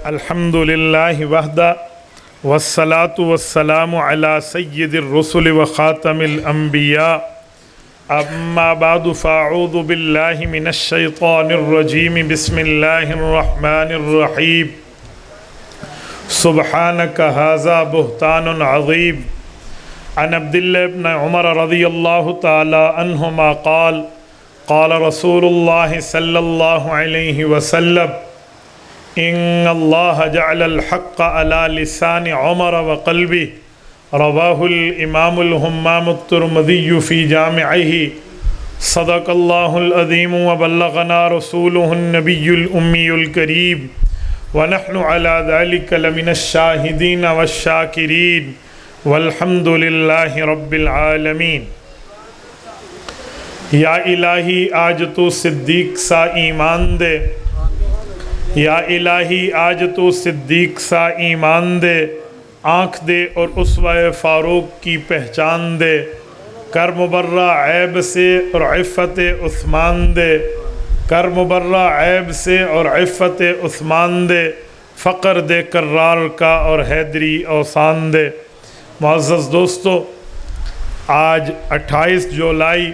الحمدللہ وحدہ والصلاة والسلام علی سید الرسل وخاتم الانبیاء اما بعد فاعوذ باللہ من الشیطان الرجیم بسم اللہ الرحمن الرحیم سبحانک ھذا بہتان عظیم عن عبداللہ بن عمر رضی اللہ تعالی عنہما قال قال رسول اللہ صلی اللہ علیہ وسلم ان اللہ جعل الحق على لسان عمر وقلبه رواہ الامام الہمام الترمذی فی جامعہ صدق اللہ العظیم وبلغنا رسولہ النبی الأمی الکریم ونحن على ذلك لمن الشاہدین والشاکرین والحمد للہ رب العالمین۔ یا الہی آج تو صدیق سا ایمان دے، یا الہی آج تو صدیق سا ایمان دے، آنکھ دے اور اسوہ فاروق کی پہچان دے، کر مبرہ عیب سے اور عفت عثمان دے، کر مبرہ عیب سے اور عفت عثمان دے، فقر دے کرار کا اور حیدری اوسان دے۔ معزز دوستو، آج 28 جولائی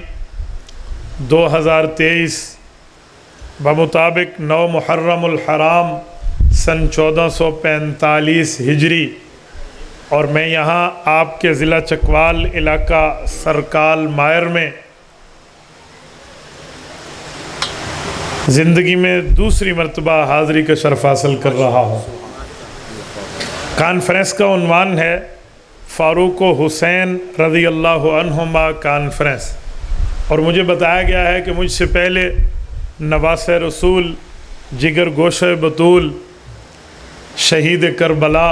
2023 بمطابق 9 محرم الحرام سن 1445 ہجری، اور میں یہاں آپ کے ضلع چکوال علاقہ سرکال مائر میں زندگی میں دوسری مرتبہ حاضری کا شرف حاصل کر رہا ہوں۔ کانفرنس کا عنوان ہے فاروق و حسین رضی اللہ عنہما کانفرنس، اور مجھے بتایا گیا ہے کہ مجھ سے پہلے نواس رسول، جگر گوشہ بطول، شہید کربلا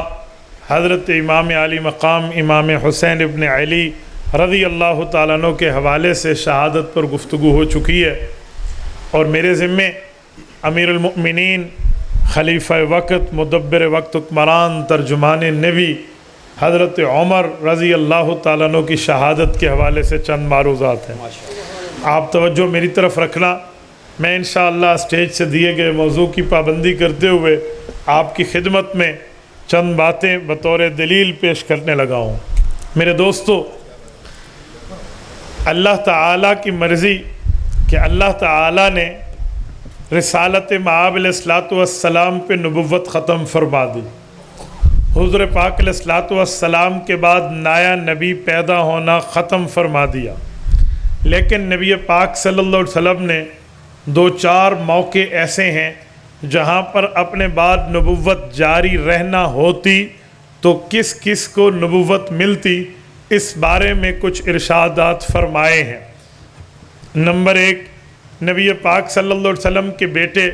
حضرت امام علی مقام امام حسین ابن علی رضی اللہ تعالیٰ عنہ کے حوالے سے شہادت پر گفتگو ہو چکی ہے، اور میرے ذمے امیر المؤمنین، خلیفہ وقت، مدبر وقت، حکمران، ترجمان نبی حضرت عمر رضی اللہ تعالیٰ عنہ کی شہادت کے حوالے سے چند معروضات ہیں۔ آپ توجہ میری طرف رکھنا، میں انشاءاللہ اسٹیج سے دیے گئے موضوع کی پابندی کرتے ہوئے آپ کی خدمت میں چند باتیں بطور دلیل پیش کرنے لگا ہوں۔ میرے دوستو، اللہ تعالیٰ کی مرضی کہ اللہ تعالیٰ نے رسالت مآب علیہ السلام پہ نبوت ختم فرما دی، حضور پاک علیہ السلام کے بعد نیا نبی پیدا ہونا ختم فرما دیا، لیکن نبی پاک صلی اللہ علیہ وسلم نے 2-4 موقع ایسے ہیں جہاں پر اپنے بعد نبوت جاری رہنا ہوتی تو کس کس کو نبوت ملتی، اس بارے میں کچھ ارشادات فرمائے ہیں۔ نمبر 1، نبی پاک صلی اللہ علیہ وسلم کے بیٹے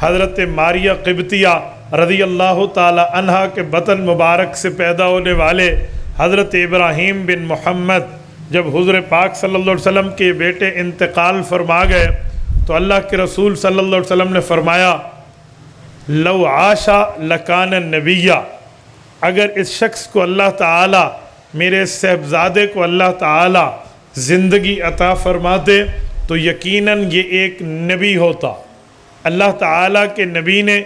حضرت ماریہ قبطیہ رضی اللہ تعالی عنہا کے بطن مبارک سے پیدا ہونے والے حضرت ابراہیم بن محمد، جب حضور پاک صلی اللہ علیہ وسلم کے بیٹے انتقال فرما گئے تو اللہ کے رسول صلی اللہ علیہ وسلم نے فرمایا لو عاشا لکان نبیہ، اگر اس شخص کو اللہ تعالی، میرے صاحبزادے کو اللہ تعالی زندگی عطا فرماتے تو یقیناً یہ ایک نبی ہوتا۔ اللہ تعالیٰ کے نبی نے،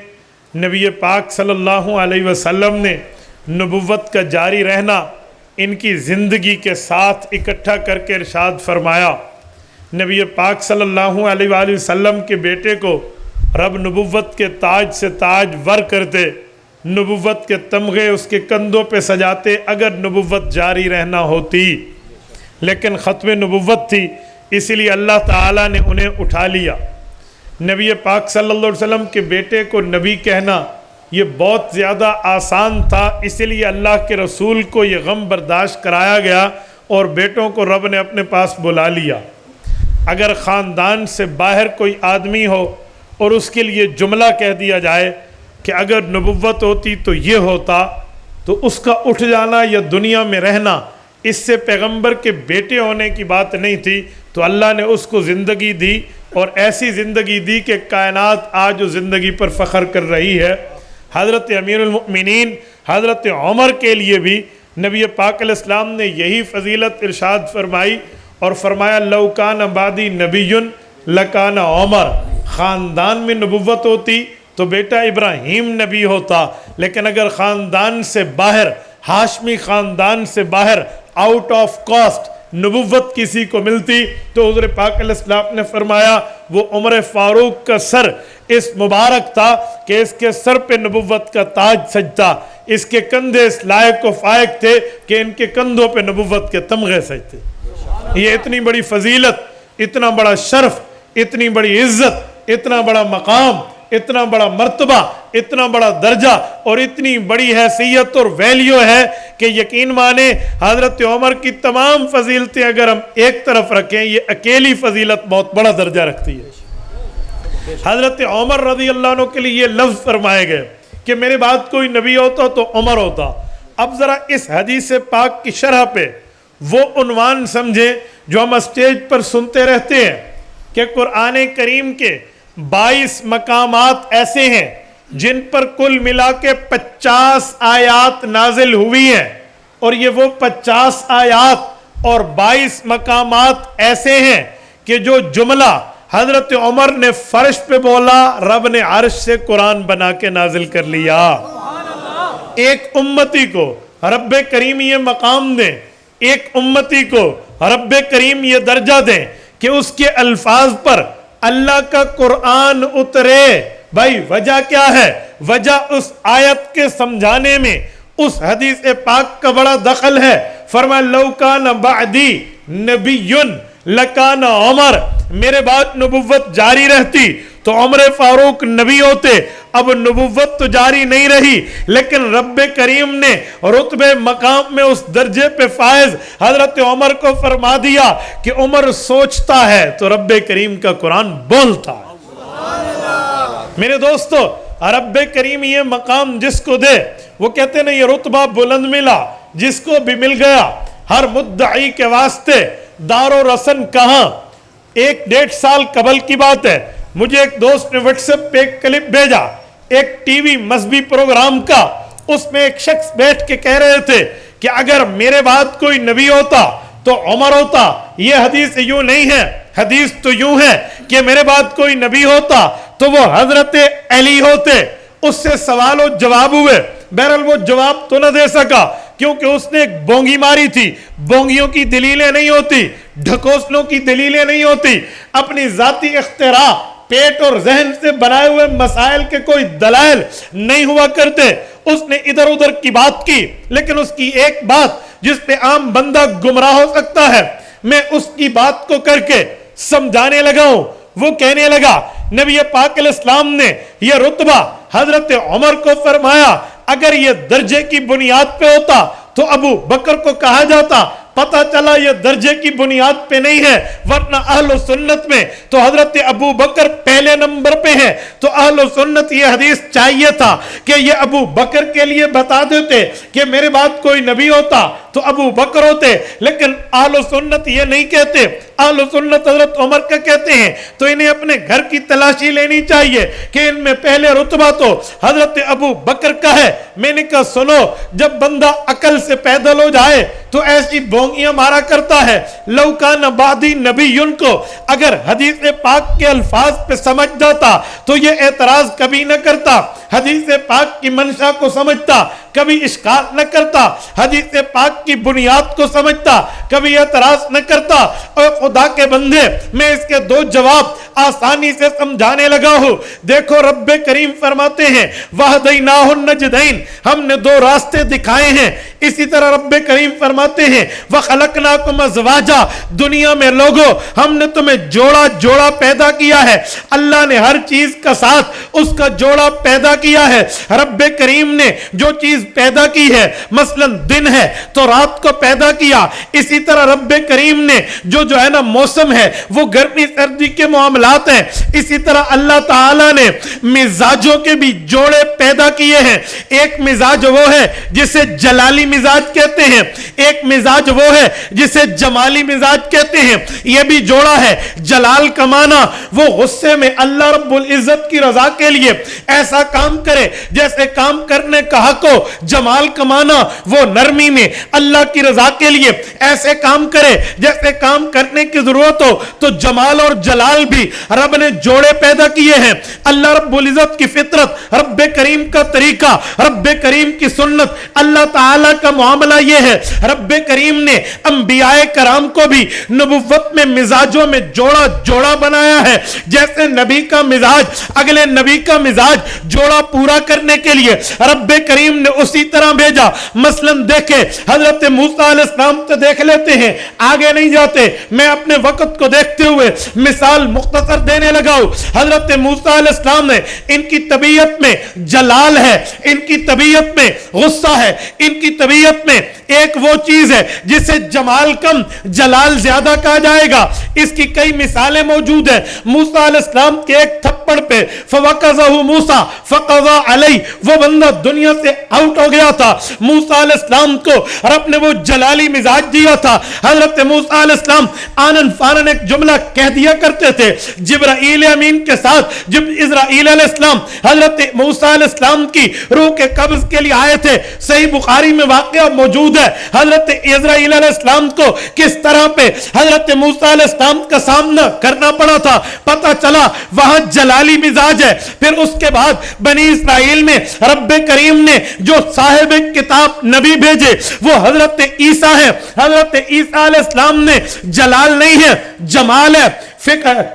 نبی پاک صلی اللہ علیہ وسلم نے نبوت کا جاری رہنا ان کی زندگی کے ساتھ اکٹھا کر کے ارشاد فرمایا۔ نبی پاک صلی اللہ علیہ وآلہ وسلم کے بیٹے کو رب نبوت کے تاج سے تاج ور کرتے، نبوت کے تمغے اس کے کندھوں پہ سجاتے اگر نبوت جاری رہنا ہوتی، لیکن ختم نبوت تھی، اسی لیے اللہ تعالیٰ نے انہیں اٹھا لیا۔ نبی پاک صلی اللہ علیہ وسلم کے بیٹے کو نبی کہنا یہ بہت زیادہ آسان تھا، اسی لیے اللہ کے رسول کو یہ غم برداشت کرایا گیا اور بیٹوں کو رب نے اپنے پاس بلا لیا۔ اگر خاندان سے باہر کوئی آدمی ہو اور اس کے لیے جملہ کہہ دیا جائے کہ اگر نبوت ہوتی تو یہ ہوتا، تو اس کا اٹھ جانا یا دنیا میں رہنا اس سے پیغمبر کے بیٹے ہونے کی بات نہیں تھی، تو اللہ نے اس کو زندگی دی، اور ایسی زندگی دی کہ کائنات آج اس زندگی پر فخر کر رہی ہے۔ حضرت امیر المؤمنین حضرت عمر کے لیے بھی نبی پاک علیہ السلام نے یہی فضیلت ارشاد فرمائی اور فرمایا لو کان بعدی نبی لکان عمر، خاندان میں نبوت ہوتی تو بیٹا ابراہیم نبی ہوتا، لیکن اگر خاندان سے باہر، ہاشمی خاندان سے باہر، آؤٹ آف کاسٹ نبوت کسی کو ملتی تو حضور پاک علیہ السلام نے فرمایا وہ عمر فاروق کا سر اس مبارک تھا کہ اس کے سر پہ نبوت کا تاج سجتا، اس کے کندھے اس لائق و فائق تھے کہ ان کے کندھوں پہ نبوت کے تمغے سجتے۔ یہ اتنی بڑی فضیلت، اتنا بڑا شرف، اتنی بڑی عزت، اتنا بڑا مقام، اتنا بڑا مرتبہ، اتنا بڑا درجہ اور اتنی بڑی حیثیت اور ویلیو ہے کہ یقین مانے حضرت عمر کی تمام فضیلتیں اگر ہم ایک طرف رکھیں، یہ اکیلی فضیلت بہت بڑا درجہ رکھتی ہے۔ حضرت عمر رضی اللہ عنہ کے لیے یہ لفظ فرمائے گئے کہ میرے بعد کوئی نبی ہوتا تو عمر ہوتا۔ اب ذرا اس حدیث پاک کی شرح پہ وہ عنوان سمجھیں جو ہم اسٹیج پر سنتے رہتے ہیں کہ قرآن کریم کے 22 مقامات ایسے ہیں جن پر کل ملا کے 50 آیات نازل ہوئی ہیں، اور یہ وہ 50 آیات اور 22 مقامات ایسے ہیں کہ جو جملہ حضرت عمر نے فرش پہ بولا رب نے عرش سے قرآن بنا کے نازل کر لیا۔ ایک امتی کو رب کریم یہ مقام دیں، ایک امتی کو رب کریم یہ درجہ دیں کہ اس کے الفاظ پر اللہ کا قرآن اترے۔ بھائی وجہ کیا ہے؟ وجہ اس آیت کے سمجھانے میں اس حدیث پاک کا بڑا دخل ہے۔ فرمایا لو کان بعدی نبی لکان عمر، میرے بعد نبوت جاری رہتی تو عمر فاروق نبی ہوتے۔ اب نبوت تو جاری نہیں رہی لیکن رب کریم نے رتبے مقام میں اس درجے پہ فائز حضرت عمر کو فرما دیا کہ عمر سوچتا ہے تو رب کریم کا قرآن بولتا ہے۔ میرے دوستو، رب کریم یہ مقام جس کو دے وہ کہتے ہیں یہ رتبہ بلند ملا، جس کو بھی مل گیا۔ ہر مدعی کے واسطے دار و رسن کہاں؟ 1-1.5 سال قبل کی بات ہے، مجھے ایک دوست نے واٹس ایپ پہ ایک کلپ بھیجا ایک ٹی وی مذہبی پروگرام کا۔ اس میں ایک شخص بیٹھ کے کہہ رہے تھے کہ اگر میرے بعد کوئی نبی ہوتا تو عمر ہوتا۔ یہ حدیث یوں نہیں ہے، حدیث تو یوں ہے کہ میرے بعد کوئی نبی ہوتا تو وہ حضرت علی ہوتے۔ اس سے سوال و جواب ہوئے، بہرحال وہ جواب تو نہ دے سکا کیونکہ اس نے ایک بونگی ماری تھی۔ بونگیوں کی دلیلیں نہیں ہوتی، ڈھکوسلوں کی دلیلیں نہیں ہوتی، اپنی ذاتی اختراع پیٹ اور ذہن سے بنائے ہوئے مسائل کے کوئی دلائل نہیں ہوا کرتے۔ اس نے ادھر ادھر کی بات کی، لیکن اس کی ایک بات جس پہ عام بندہ گمراہ ہو سکتا ہے، میں اس کی بات کو کر کے سمجھانے لگا ہوں۔ وہ کہنے لگا نبی پاک علیہ السلام نے یہ رتبہ حضرت عمر کو فرمایا، اگر یہ درجے کی بنیاد پہ ہوتا تو ابو بکر کو کہا جاتا۔ پتہ چلا یہ درجے کی بنیاد پہ نہیں ہے، ورنہ اہل سنت میں تو حضرت ابو بکر پہلے نمبر پہ ہے۔ تو اہل سنت یہ حدیث چاہیے تھا کہ یہ ابو بکر کے لیے بتا دیتے کہ میرے بعد کوئی نبی ہوتا تو ابو بکر ہوتے، لیکن اہل سنت یہ نہیں کہتے۔ اہل سنت حضرت عمر کا کہتے ہیں، تو انہیں اپنے گھر کی تلاشی لینی چاہیے کہ ان میں پہلے رتبہ تو حضرت ابو بکر کا ہے۔ میں نے کہا سنو، جب بندہ عقل سے پیدل ہو جائے تو ایسی بونگیاں مارا کرتا ہے۔ لو کان بعدی نبی کو اگر حدیث پاک کے الفاظ پہ سمجھ جاتا تو یہ اعتراض کبھی نہ کرتا، حدیث پاک کی منشا کو سمجھتا کبھی اشکال نہ کرتا، حدیث پاک کی بنیاد کو سمجھتا کبھی اعتراض نہ کرتا۔ اور خدا کے بندے، میں اس کے 2 جواب آسانی سے سمجھانے لگا ہوں۔ دیکھو رب کریم فرماتے ہیں وَهَدَيْنَاهُ النَّجْدَيْنِ، ہم نے 2 راستے دکھائے ہیں۔ اسی طرح رب کریم فرماتے ہیں وَخَلَقْنَاكُمْ أَزْوَاجًا، دنیا میں لوگوں ہم نے تمہیں جوڑا جوڑا پیدا کیا ہے۔ اللہ نے ہر چیز کا ساتھ اس کا جوڑا پیدا کیا ہے۔ رب کریم نے جو چیز پیدا کی ہے، مثلا دن ہے تو رات کو پیدا کیا، اسی طرح رب کریم نے جو ہے نا موسم ہے وہ گرمی سردی کے معاملات ہیں، اسی طرح اللہ تعالیٰ نے مزاجوں کے بھی جوڑے پیدا کیے ہیں۔ ایک مزاج وہ ہے جسے جلالی مزاج کہتے ہیں، ایک مزاج وہ ہے جسے جمالی مزاج کہتے ہیں، یہ بھی جوڑا ہے۔ جلال کا معنی وہ غصے میں اللہ رب العزت کی رضا کے لیے ایسا کام کرے جیسے کام کرنے کا حق ہو، جمال کا معنی وہ نرمی میں اللہ کی رضا کے لیے ایسے کام کرے جیسے کام کرنے کی ضرورت ہو۔ تو جمال اور جلال بھی رب نے جوڑے پیدا کیے ہیں۔ اللہ رب العزت کی فطرت، رب کریم کا طریقہ، رب کریم کی سنت، اللہ تعالیٰ کا معاملہ یہ ہے، رب کریم نے انبیاء کرام کو بھی نبوت میں مزاجوں میں جوڑا جوڑا بنایا ہے۔ جیسے نبی کا مزاج اگلے نبی کا مزاج جوڑا پورا کرنے کے لیے رب کریم نے اسی طرح بھیجا۔ مثلا دیکھیں حضرت موسیٰ علیہ السلام تو دیکھ لیتے ہیں، آگے نہیں جاتے، میں اپنے وقت کو دیکھتے ہوئے مثال مختصر دینے لگا ہوں۔ حضرت موسیٰ علیہ السلام نے، ان کی طبیعت میں جلال ہے، ان کی طبیعت میں غصہ ہے، ان کی طبیعت میں ایک وہ چیز ہے جسے جمال کم جلال زیادہ کہا جائے گا۔ اس کی کئی مثالیں موجود ہیں۔ موسیٰ علیہ السلام کے ایک تھپڑ پہ فَوَقَذَهُ مُوسَىٰ فَقَضَىٰ عَلَيْهِ، وہ بندہ دنیا سے آؤٹ ہو گیا تھا۔ موسیٰ علیہ السلام کو رب نے وہ جلالی مزاج دیا تھا۔ حضرت موسیٰ علیہ السلام آنن فانن ایک جملہ کہہ دیا کرتے تھے۔ جبرائیل امین کے ساتھ جب اسرائیل علیہ السلام حضرت موسیٰ علیہ السلام کی روح کے قبض کے لیے آئے تھے، صحیح بخاری میں واقعہ موجود ہے حضرت اسرائیل علیہ السلام کو کس طرح پہ حضرت موسیٰ علیہ السلام کا سامنا کرنا پڑا تھا۔ پتہ چلا وہاں جلالی مزاج ہے۔ پھر اس کے بعد بنی اسرائیل میں رب کریم نے جو صاحب کتاب نبی بھیجے وہ حضرت عیسیٰ ہے۔ حضرت عیسیٰ علیہ السلام نے جلال نہیں ہے، جمال ہے۔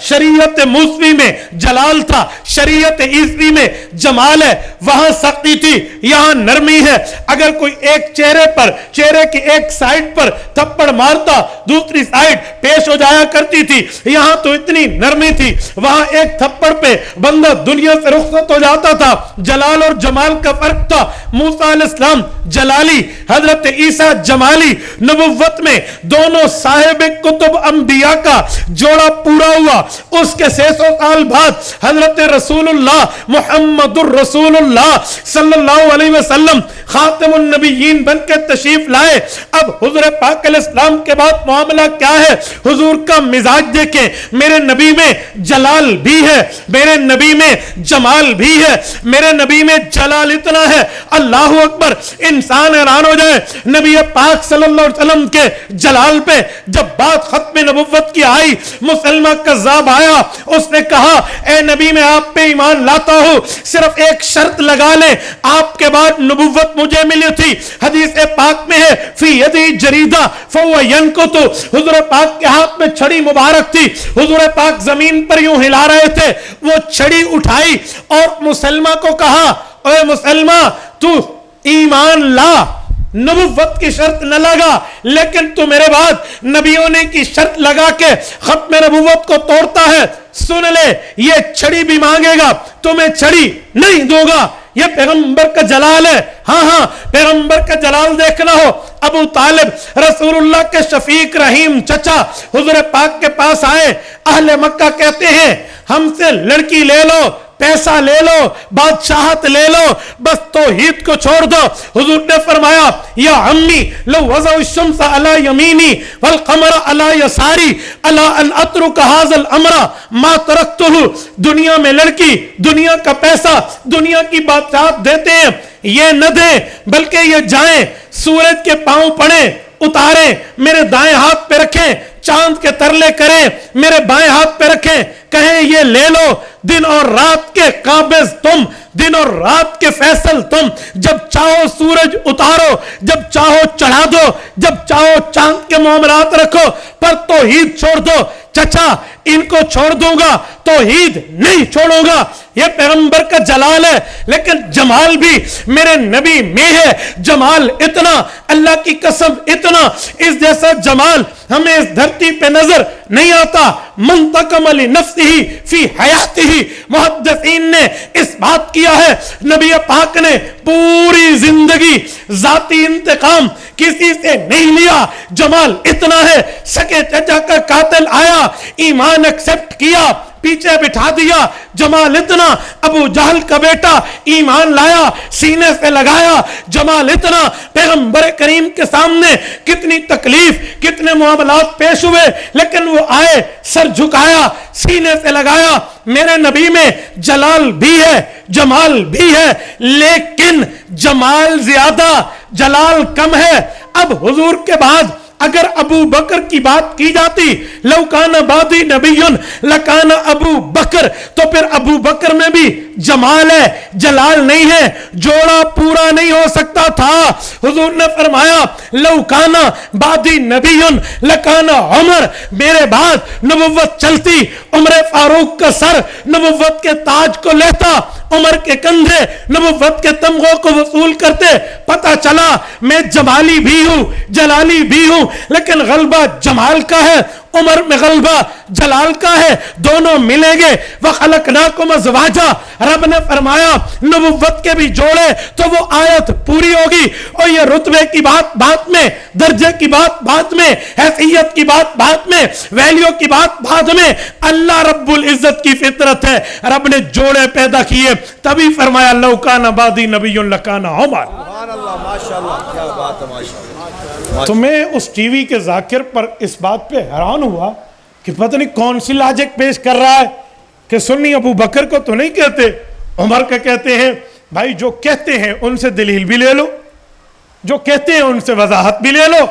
شریعت موسوی میں جلال تھا، شریعت عیسوی میں جمال ہے۔ وہاں سختی تھی، یہاں نرمی ہے۔ اگر کوئی ایک چہرے کی ایک سائڈ پر تھپڑ مارتا دوسری سائڈ پیش ہو جایا کرتی تھی، یہاں تو اتنی نرمی تھی، وہاں ایک تھپڑ پہ بندہ دنیا سے رخصت ہو جاتا تھا۔ جلال اور جمال کا فرق تھا۔ موسیٰ علیہ السلام جلالی، حضرت عیسیٰ جمالی۔ نبوت میں دونوں صاحب کتب انبیاء کا جوڑا پورا ہوا۔ اس کے 600 سال بعد حضرت رسول اللہ محمد الرسول اللہ صلی اللہ علیہ وسلم خاتم النبیین بن کے تشریف لائے۔ اب حضور پاک علیہ السلام کے بعد معاملہ کیا ہے؟ حضور کا مزاج دیکھیں، میرے نبی میں جلال بھی ہے، میرے نبی میں جمال بھی ہے، میرے نبی میں جلال اتنا ہے اللہ اکبر انسان حیران ہو جائے۔ نبی پاک صلی اللہ علیہ وسلم کے جلال پہ جب بات ختم نبوت کی آئی، مسلمہ کذاب آیا، اس نے کہا اے نبی میں آپ پہ ایمان لاتا ہوں، صرف ایک شرط لگا لیں، آپ کے بعد نبوت مجھے ملی تھی۔ حدیث پاک میں ہے فی یدی جریدہ فہو ینکت، حضور پاک کے ہاتھ میں چھڑی مبارک تھی، حضور پاک زمین پر یوں ہلا رہے تھے، وہ چھڑی اٹھائی اور مسلمہ کو کہا اے مسلمہ تو ایمان لا، نبوت کی شرط نہ لگا، لیکن تو میرے بعد نبیوں نے کی شرط لگا کے ختم نبوت کو توڑتا ہے، سن لے یہ چھڑی بھی مانگے گا، تمہیں چھڑی نہیں دوں گا۔ یہ پیغمبر کا جلال ہے۔ ہاں پیغمبر کا جلال دیکھنا ہو، ابو طالب رسول اللہ کے شفیق رحیم چچا حضور پاک کے پاس آئے۔ اہل مکہ کہتے ہیں ہم سے لڑکی لے لو، پیسہ لے لو، بادشاہت لے لو، بس توحید کو چھوڑ دو۔ حضور نے فرمایا یا عمی لو وضع الشمس علی یمینی والقمر علی یساری الا ان اترک هذا الامر ما ترکتہ۔ دنیا میں لڑکی، دنیا کا پیسہ، دنیا کی بادشاہت دیتے ہیں، یہ نہ دیں بلکہ یہ جائیں سورج کے پاؤں پڑیں، اتاریں، میرے دائیں ہاتھ پہ رکھیں، چاند کے ترلے کریں، میرے بائیں ہاتھ پہ رکھیں، کہیں یہ لے لو۔ دن اور رات کے قابض تم، دن اور رات کے فیصل تم، جب چاہو سورج اتارو، جب چاہو چڑھا دو، جب چاہو چاند کے معاملات رکھو، پر توحید چھوڑ دو۔ چچا ان کو چھوڑ دوں گا، توحید نہیں چھوڑوں گا۔ یہ پیغمبر کا جلال ہے، لیکن جمال بھی میرے نبی میں ہے۔ جمال اتنا، اللہ کی قسم اتنا، اس جیسا جمال ہمیں اس دھرتی پہ نظر نہیں آتا۔ منتقم لنفسہ فی حیاتہ، محدثین نے اس بات کیا ہے نبی پاک نے پوری زندگی ذاتی انتقام کسی سے نہیں لیا۔ جمال اتنا ہے، سکے چچا کا قاتل آیا، ایمان ایکسپٹ کیا، پیچھے بٹھا دیا. جمال اتنا, ابو جہل کا بیٹا ایمان لایا, سینے سے لگایا. جمال اتنا, پیغمبر کریم کے سامنے کتنی تکلیف, کتنے معاملات پیش ہوئے, لیکن وہ آئے, سر جھکایا, سینے سے لگایا. میرے نبی میں جلال بھی ہے, جمال بھی ہے, لیکن جمال زیادہ, جلال کم ہے. اب حضور کے بعد اگر ابو بکر کی بات کی جاتی, لو کان بعدی نبی لکان ابو بکر, تو پھر ابو بکر میں بھی جمال ہے, جلال نہیں ہے, جوڑا پورا نہیں ہو سکتا تھا. حضور نے فرمایا لو کان بعدی نبی لکان عمر, میرے بعد نبوت چلتی, عمر فاروق کا سر نبوت کے تاج کو لیتا, عمر کے کندھے نبوت کے تمغوں کو وصول کرتے. پتہ چلا میں جمالی بھی ہوں, جلالی بھی ہوں, لیکن غلبہ جمال کا ہے, عمر میں غلبہ جلال کا ہے, دونوں ملیں گے. وَخَلَقْنَاكُمْ أَزْوَاجًا, رب نے فرمایا نبوت کے بھی جوڑے, تو وہ آیت پوری ہوگی. اور یہ رتبے کی بات بعد میں, درجے کی بات بعد میں, حیثیت کی بات بعد میں, ویلیو کی بات بعد میں. اللہ رب العزت کی فطرت ہے, رب نے جوڑے پیدا کیے, تبھی فرمایا لو کان بعدی نبی لکان عمر. سبحان اللہ, ماشاءاللہ, کیا بات ہے, ماشاءاللہ. تو میں اس ٹی وی کے ذاکر پر اس بات پہ حیران ہوا کہ پتہ نہیں کون سی لاجک پیش کر رہا ہے کہ سنی ابو بکر کو تو نہیں کہتے, عمر کا کہتے ہیں. بھائی جو کہتے ہیں ان سے دلیل بھی لے لو, جو کہتے ہیں ان سے وضاحت بھی لے لو.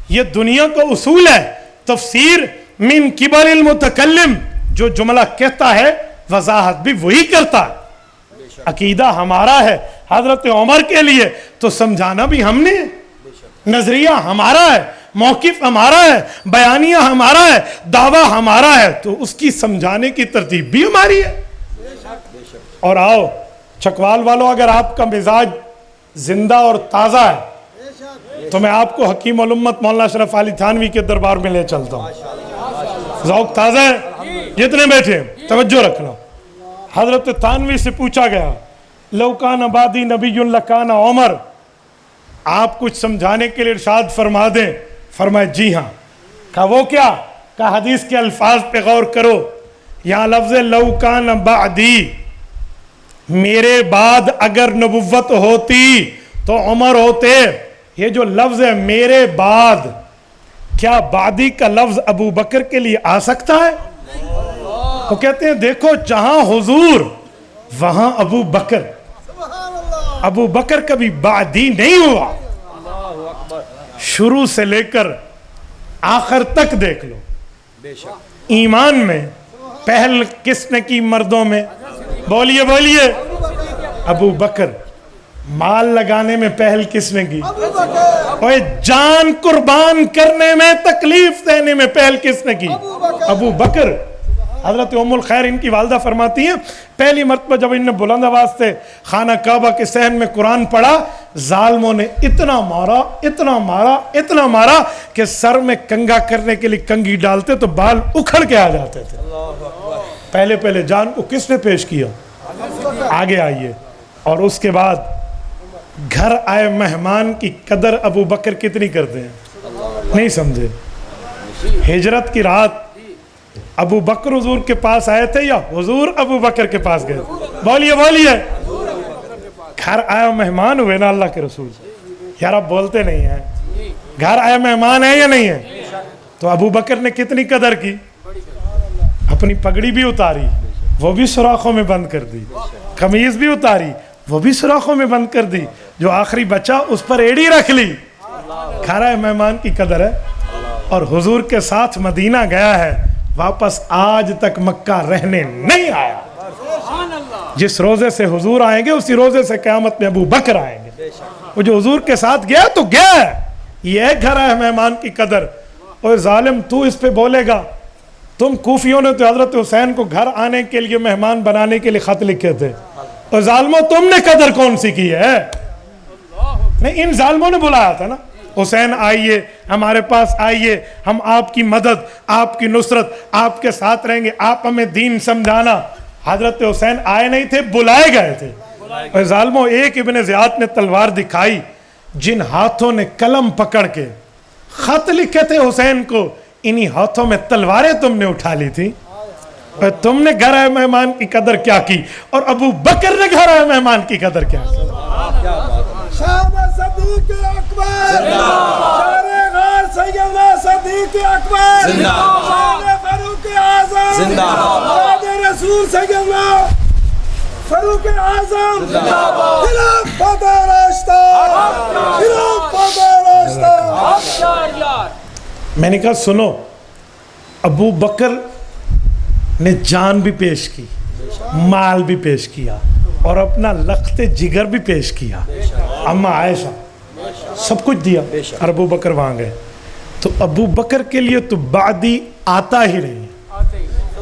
یہ دنیا کا اصول ہے, تفسیر من قبل المتکلم, جو جملہ کہتا ہے وضاحت بھی وہی کرتا ہے. عقیدہ ہمارا ہے حضرت عمر کے لیے, تو سمجھانا بھی ہم نے, نظریہ ہمارا ہے, موقف ہمارا ہے, بیانیہ ہمارا ہے, دعویٰ ہمارا ہے, تو اس کی سمجھانے کی ترتیب بھی ہماری ہے. اور آؤ چکوال والوں, اگر آپ کا مزاج زندہ اور تازہ ہے تو میں آپ کو حکیم الامت مولانا اشرف علی تھانوی کے دربار میں لے چلتا ہوں. ذوق تازہ ہے, جتنے بیٹھے توجہ رکھنا. حضرت تھانوی سے پوچھا گیا لو کان بعدی نبی لکان عمر, آپ کچھ سمجھانے کے لیے ارشاد فرما دیں. فرمائے جی ہاں. کہا وہ کیا؟ کہا حدیث کے الفاظ پہ غور کرو, یہاں لفظ لو کان بعدی, میرے بعد اگر نبوت ہوتی تو عمر ہوتے. یہ جو لفظ ہے میرے بعد, کیا بعدی کا لفظ ابو بکر کے لیے آ سکتا ہے؟ وہ کہتے ہیں دیکھو جہاں حضور وہاں ابو بکر, ابو بکر کبھی بعدی نہیں ہوا. شروع سے لے کر آخر تک دیکھ لو. ایمان میں پہل کس نے کی مردوں میں؟ بولیے بولیے. ابو بکر. مال لگانے میں پہل کس نے کی؟ اور جان قربان کرنے میں, تکلیف دینے میں پہل کس نے کی؟ ابو بکر. حضرت ام الخیر ان کی والدہ فرماتی ہیں پہلی مرتبہ جب انہوں نے بلند آواز سے خانہ کعبہ کے صحن میں قرآن پڑھا, ظالموں نے اتنا مارا, اتنا مارا, اتنا مارا کہ سر میں کنگھا کرنے کے لیے کنگھی ڈالتے تو بال اکھڑ کے آ جاتے تھے. پہلے پہلے جان کو کس نے پیش کیا؟ آگے آئیے. اور اس کے بعد گھر آئے مہمان کی قدر ابو بکر کتنی کرتے ہیں؟ نہیں سمجھے. ہجرت کی رات ابو بکر حضور کے پاس آئے تھے یا حضور ابو بکر کے پاس گئے؟ بولیے بولیے. گھر آیا مہمان ہوئے نا اللہ کے رسول. یار آپ بولتے نہیں ہیں, گھر آیا مہمان ہے یا نہیں ہے؟ تو ابو بکر نے کتنی قدر کی؟ اپنی پگڑی بھی اتاری, وہ بھی سوراخوں میں بند کر دی, قمیض بھی اتاری, وہ بھی سوراخوں میں بند کر دی, جو آخری بچا اس پر ایڑی رکھ لی. گھر آئے مہمان کی قدر ہے. اور حضور کے ساتھ مدینہ گیا ہے, واپس آج تک مکہ رہنے نہیں آیا. جس روزے سے حضور آئیں گے اسی روزے سے قیامت میں ابو بکر آئیں گے. وہ جو حضور کے ساتھ گیا تو گیا ہے. یہ گھر ہے مہمان کی قدر. اور ظالم تو اس پہ بولے گا, تم کوفیوں نے تو حضرت حسین کو گھر آنے کے لیے مہمان بنانے کے لیے خط لکھے تھے, اور ظالموں تم نے قدر کون سی کی ہے؟ نہیں, ان ظالموں نے بلایا تھا نا, حسین آئیے ہمارے پاس آئیے, ہم آپ کی مدد, آپ کی نصرت, آپ کے ساتھ رہیں گے, آپ ہمیں دین سمجھانا. حضرت حسین آئے نہیں تھے, بلائے گئے تھے. اور ظالموں ایک ابن زیاد نے تلوار دکھائی, جن ہاتھوں نے قلم پکڑ کے خط لکھے تھے حسین کو, انہی ہاتھوں میں تلواریں تم نے اٹھا لی تھی. اور تم نے گھر آئے مہمان کی قدر کیا کی اور ابو بکر نے گھر آئے مہمان کی قدر کیا کی. شام صدیق اکبر شار غار سیدنا صدیق اکبر شان فاروق اعظم شان رسول سیدنا فاروق اعظم خلافت راستہ خلافت راستہ. میں نے کہا سنو، ابو بکر نے جان بھی پیش کی، مال بھی پیش کیا اور اپنا لخت جگر بھی پیش کیا. اما عائشہ سب کچھ دیا اور ابو بکر وہاں گئے. تو ابو بکر کے لیے تو بعدی آتا ہی نہیں ہے.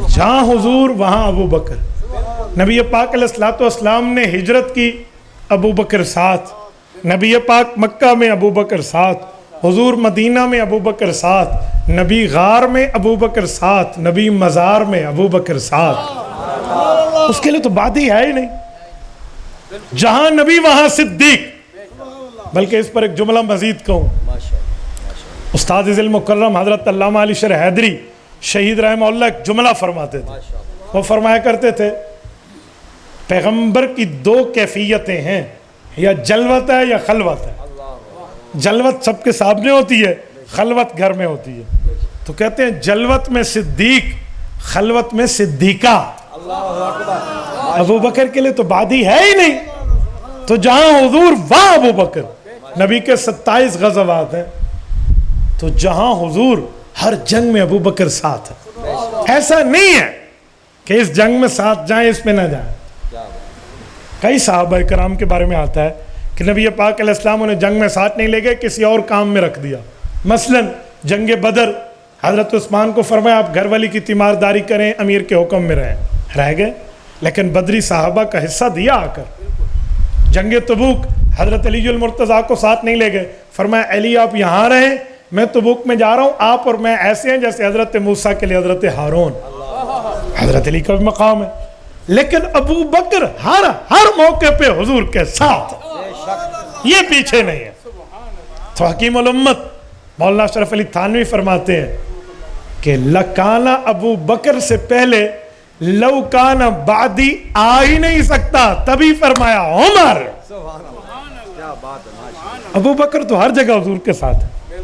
جہاں حضور وہاں ابو بکر. نبی پاک علیہ الصلوۃ والسلام نے ہجرت کی، ابو بکر ساتھ. نبی پاک مکہ میں، ابو بکر ساتھ. حضور مدینہ میں، ابو بکر ساتھ. نبی غار میں، ابو بکر ساتھ. نبی مزار میں، ابو بکر ساتھ. اس کے لیے تو بعدی ہے ہی نہیں. جہاں نبی وہاں صدیق. بلکہ اس پر ایک جملہ مزید کہوں، استاد ذی المکرم حضرت علامہ علی شرح حیدری شہید رحمہ اللہ ایک جملہ فرماتے تھے. وہ فرمایا کرتے تھے پیغمبر کی دو کیفیتیں ہیں، یا جلوت ہے یا خلوت ہے. جلوت سب کے سامنے ہوتی ہے، خلوت گھر میں ہوتی ہے. تو کہتے ہیں جلوت میں صدیق، خلوت میں صدیقہ. ابو بکر کے لیے تو بعدی ہے ہی نہیں. تو جہاں حضور وہاں ابو بکر. نبی کے 27 غزوات ہیں، تو جہاں حضور ہر جنگ میں ابو بکر ساتھ ہے. ایسا نہیں ہے کہ اس جنگ میں ساتھ جائیں اس میں نہ جائیں. کئی صحابہ کرام کے بارے میں آتا ہے کہ نبی پاک علیہ السلام انہیں جنگ میں ساتھ نہیں لے گئے، کسی اور کام میں رکھ دیا. مثلا جنگ بدر حضرت عثمان کو فرمایا آپ گھر والی کی تیمارداری کریں، امیر کے حکم میں رہ گئے. لیکن بدری صحابہ کا حصہ دیا آ کر. جنگ تبوک حضرت علی المرتضیٰ کو ساتھ نہیں لے گئے، فرمایا علی آپ یہاں رہیں، میں تبوک میں جا رہا ہوں، آپ اور میں ایسے ہیں جیسے حضرت موسیٰ کے لیے حضرت ہارون. حضرت علی کا بھی مقام ہے. لیکن ابو بکر ہر موقع پہ حضور کے ساتھ، یہ پیچھے نہیں ہے. تو حکیم الامت مولانا اشرف علی تھانوی فرماتے ہیں کہ لکانا ابو بکر سے پہلے لو کانا بعدی آ ہی نہیں سکتا. تبھی فرمایا عمر. ابو بکر تو ہر جگہ حضور کے ساتھ ہے.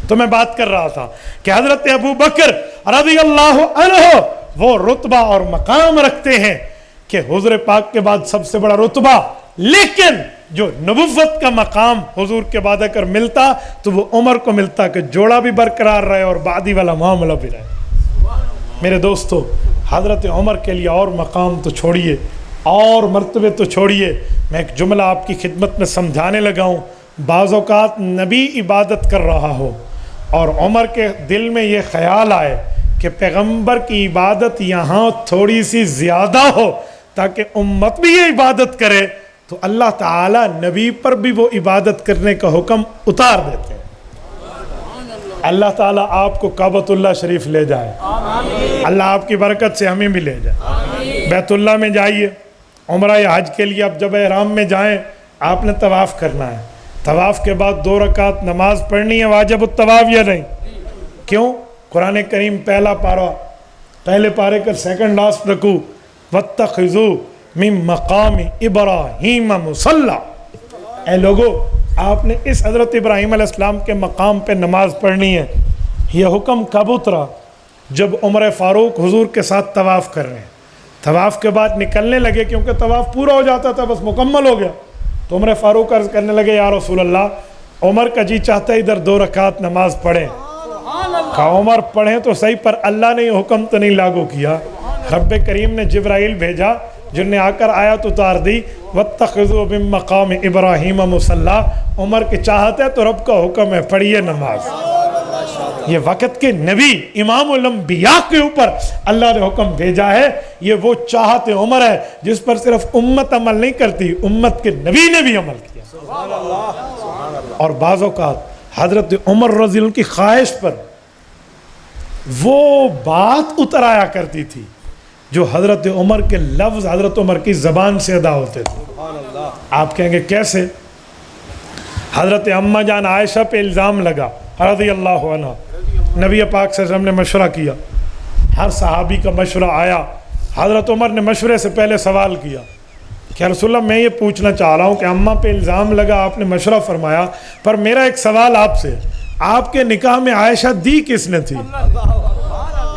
تو میں بات کر رہا تھا کہ حضرت ابو بکر رضی اللہ عنہ وہ رتبہ اور مقام رکھتے ہیں کہ حضور پاک کے بعد سب سے بڑا رتبہ. لیکن جو نبوت کا مقام حضور کے بعد اگر ملتا تو وہ عمر کو ملتا کہ جوڑا بھی برقرار رہے اور بعدی والا معاملہ بھی رہے. میرے دوستو، حضرت عمر کے لیے اور مقام تو چھوڑیے، اور مرتبے تو چھوڑیے. میں ایک جملہ آپ کی خدمت میں سمجھانے لگا ہوں. بعض اوقات نبی عبادت کر رہا ہو اور عمر کے دل میں یہ خیال آئے کہ پیغمبر کی عبادت یہاں تھوڑی سی زیادہ ہو تاکہ امت بھی یہ عبادت کرے، تو اللہ تعالیٰ نبی پر بھی وہ عبادت کرنے کا حکم اتار دیتے ہیں. اللہ تعالیٰ آپ کو کعبۃ اللہ شریف لے جائے. اللہ آپ کی برکت سے ہمیں بھی لے جائے. بیت اللہ میں جائیے عمرہ یا حج کے لیے. اب جب احرام میں جائیں آپ نے طواف کرنا ہے. طواف کے بعد 2 رکعت نماز پڑھنی ہے، واجب الطواف یا نہیں؟ کیوں؟ قرآن کریم پہلا پارہ، پہلے پارے کا سیکنڈ لاسٹ رکوع، وَاتَّخِذُوا مِن مَقَامِ إِبْرَاهِيمَ مُصَلَّى. اے لوگو، آپ نے اس حضرت ابراہیم علیہ السلام کے مقام پہ نماز پڑھنی ہے. یہ حکم کب اترا؟ جب عمر فاروق حضور کے ساتھ طواف کر رہے ہیں. طواف کے بعد نکلنے لگے، کیونکہ طواف پورا ہو جاتا تھا، بس مکمل ہو گیا. تو عمر فاروق عرض کرنے لگے یا رسول اللہ، عمر کا جی چاہتا ہے ادھر 2 رکعت نماز پڑھیں. کہا عمر پڑھیں تو صحیح، پر اللہ نے یہ حکم تو نہیں لاگو کیا. رب کریم نے جبرائیل بھیجا جن نے آ کر آیت اتار دی وَاتَّخِذُوا مِن مَقَامِ إِبْرَاهِيمَ مُصَلَّى. عمر کی چاہت ہے تو رب کا حکم ہے پڑھیے نماز. یہ وقت کے نبی امام الانبیاء کے اوپر اللہ نے حکم بھیجا ہے. یہ وہ چاہت عمر ہے جس پر صرف امت عمل نہیں کرتی، امت کے نبی نے بھی عمل کیا. اور بعض اوقات حضرت عمر رضی اللہ عنہ کی خواہش پر وہ بات اتر آیا کرتی تھی جو حضرت عمر کے لفظ حضرت عمر کی زبان سے ادا ہوتے تھے. آپ کہیں گے کیسے؟ حضرت اماں جان عائشہ پہ الزام لگا رضی اللہ عنہ. نبی پاک صلی اللہ علیہ وسلم نے مشورہ کیا، ہر صحابی کا مشورہ آیا. حضرت عمر نے مشورے سے پہلے سوال کیا کہ رسول اللہ میں یہ پوچھنا چاہ رہا ہوں کہ اماں پہ الزام لگا، آپ نے مشورہ فرمایا، پر میرا ایک سوال آپ سے، آپ کے نکاح میں عائشہ دی کس نے تھی؟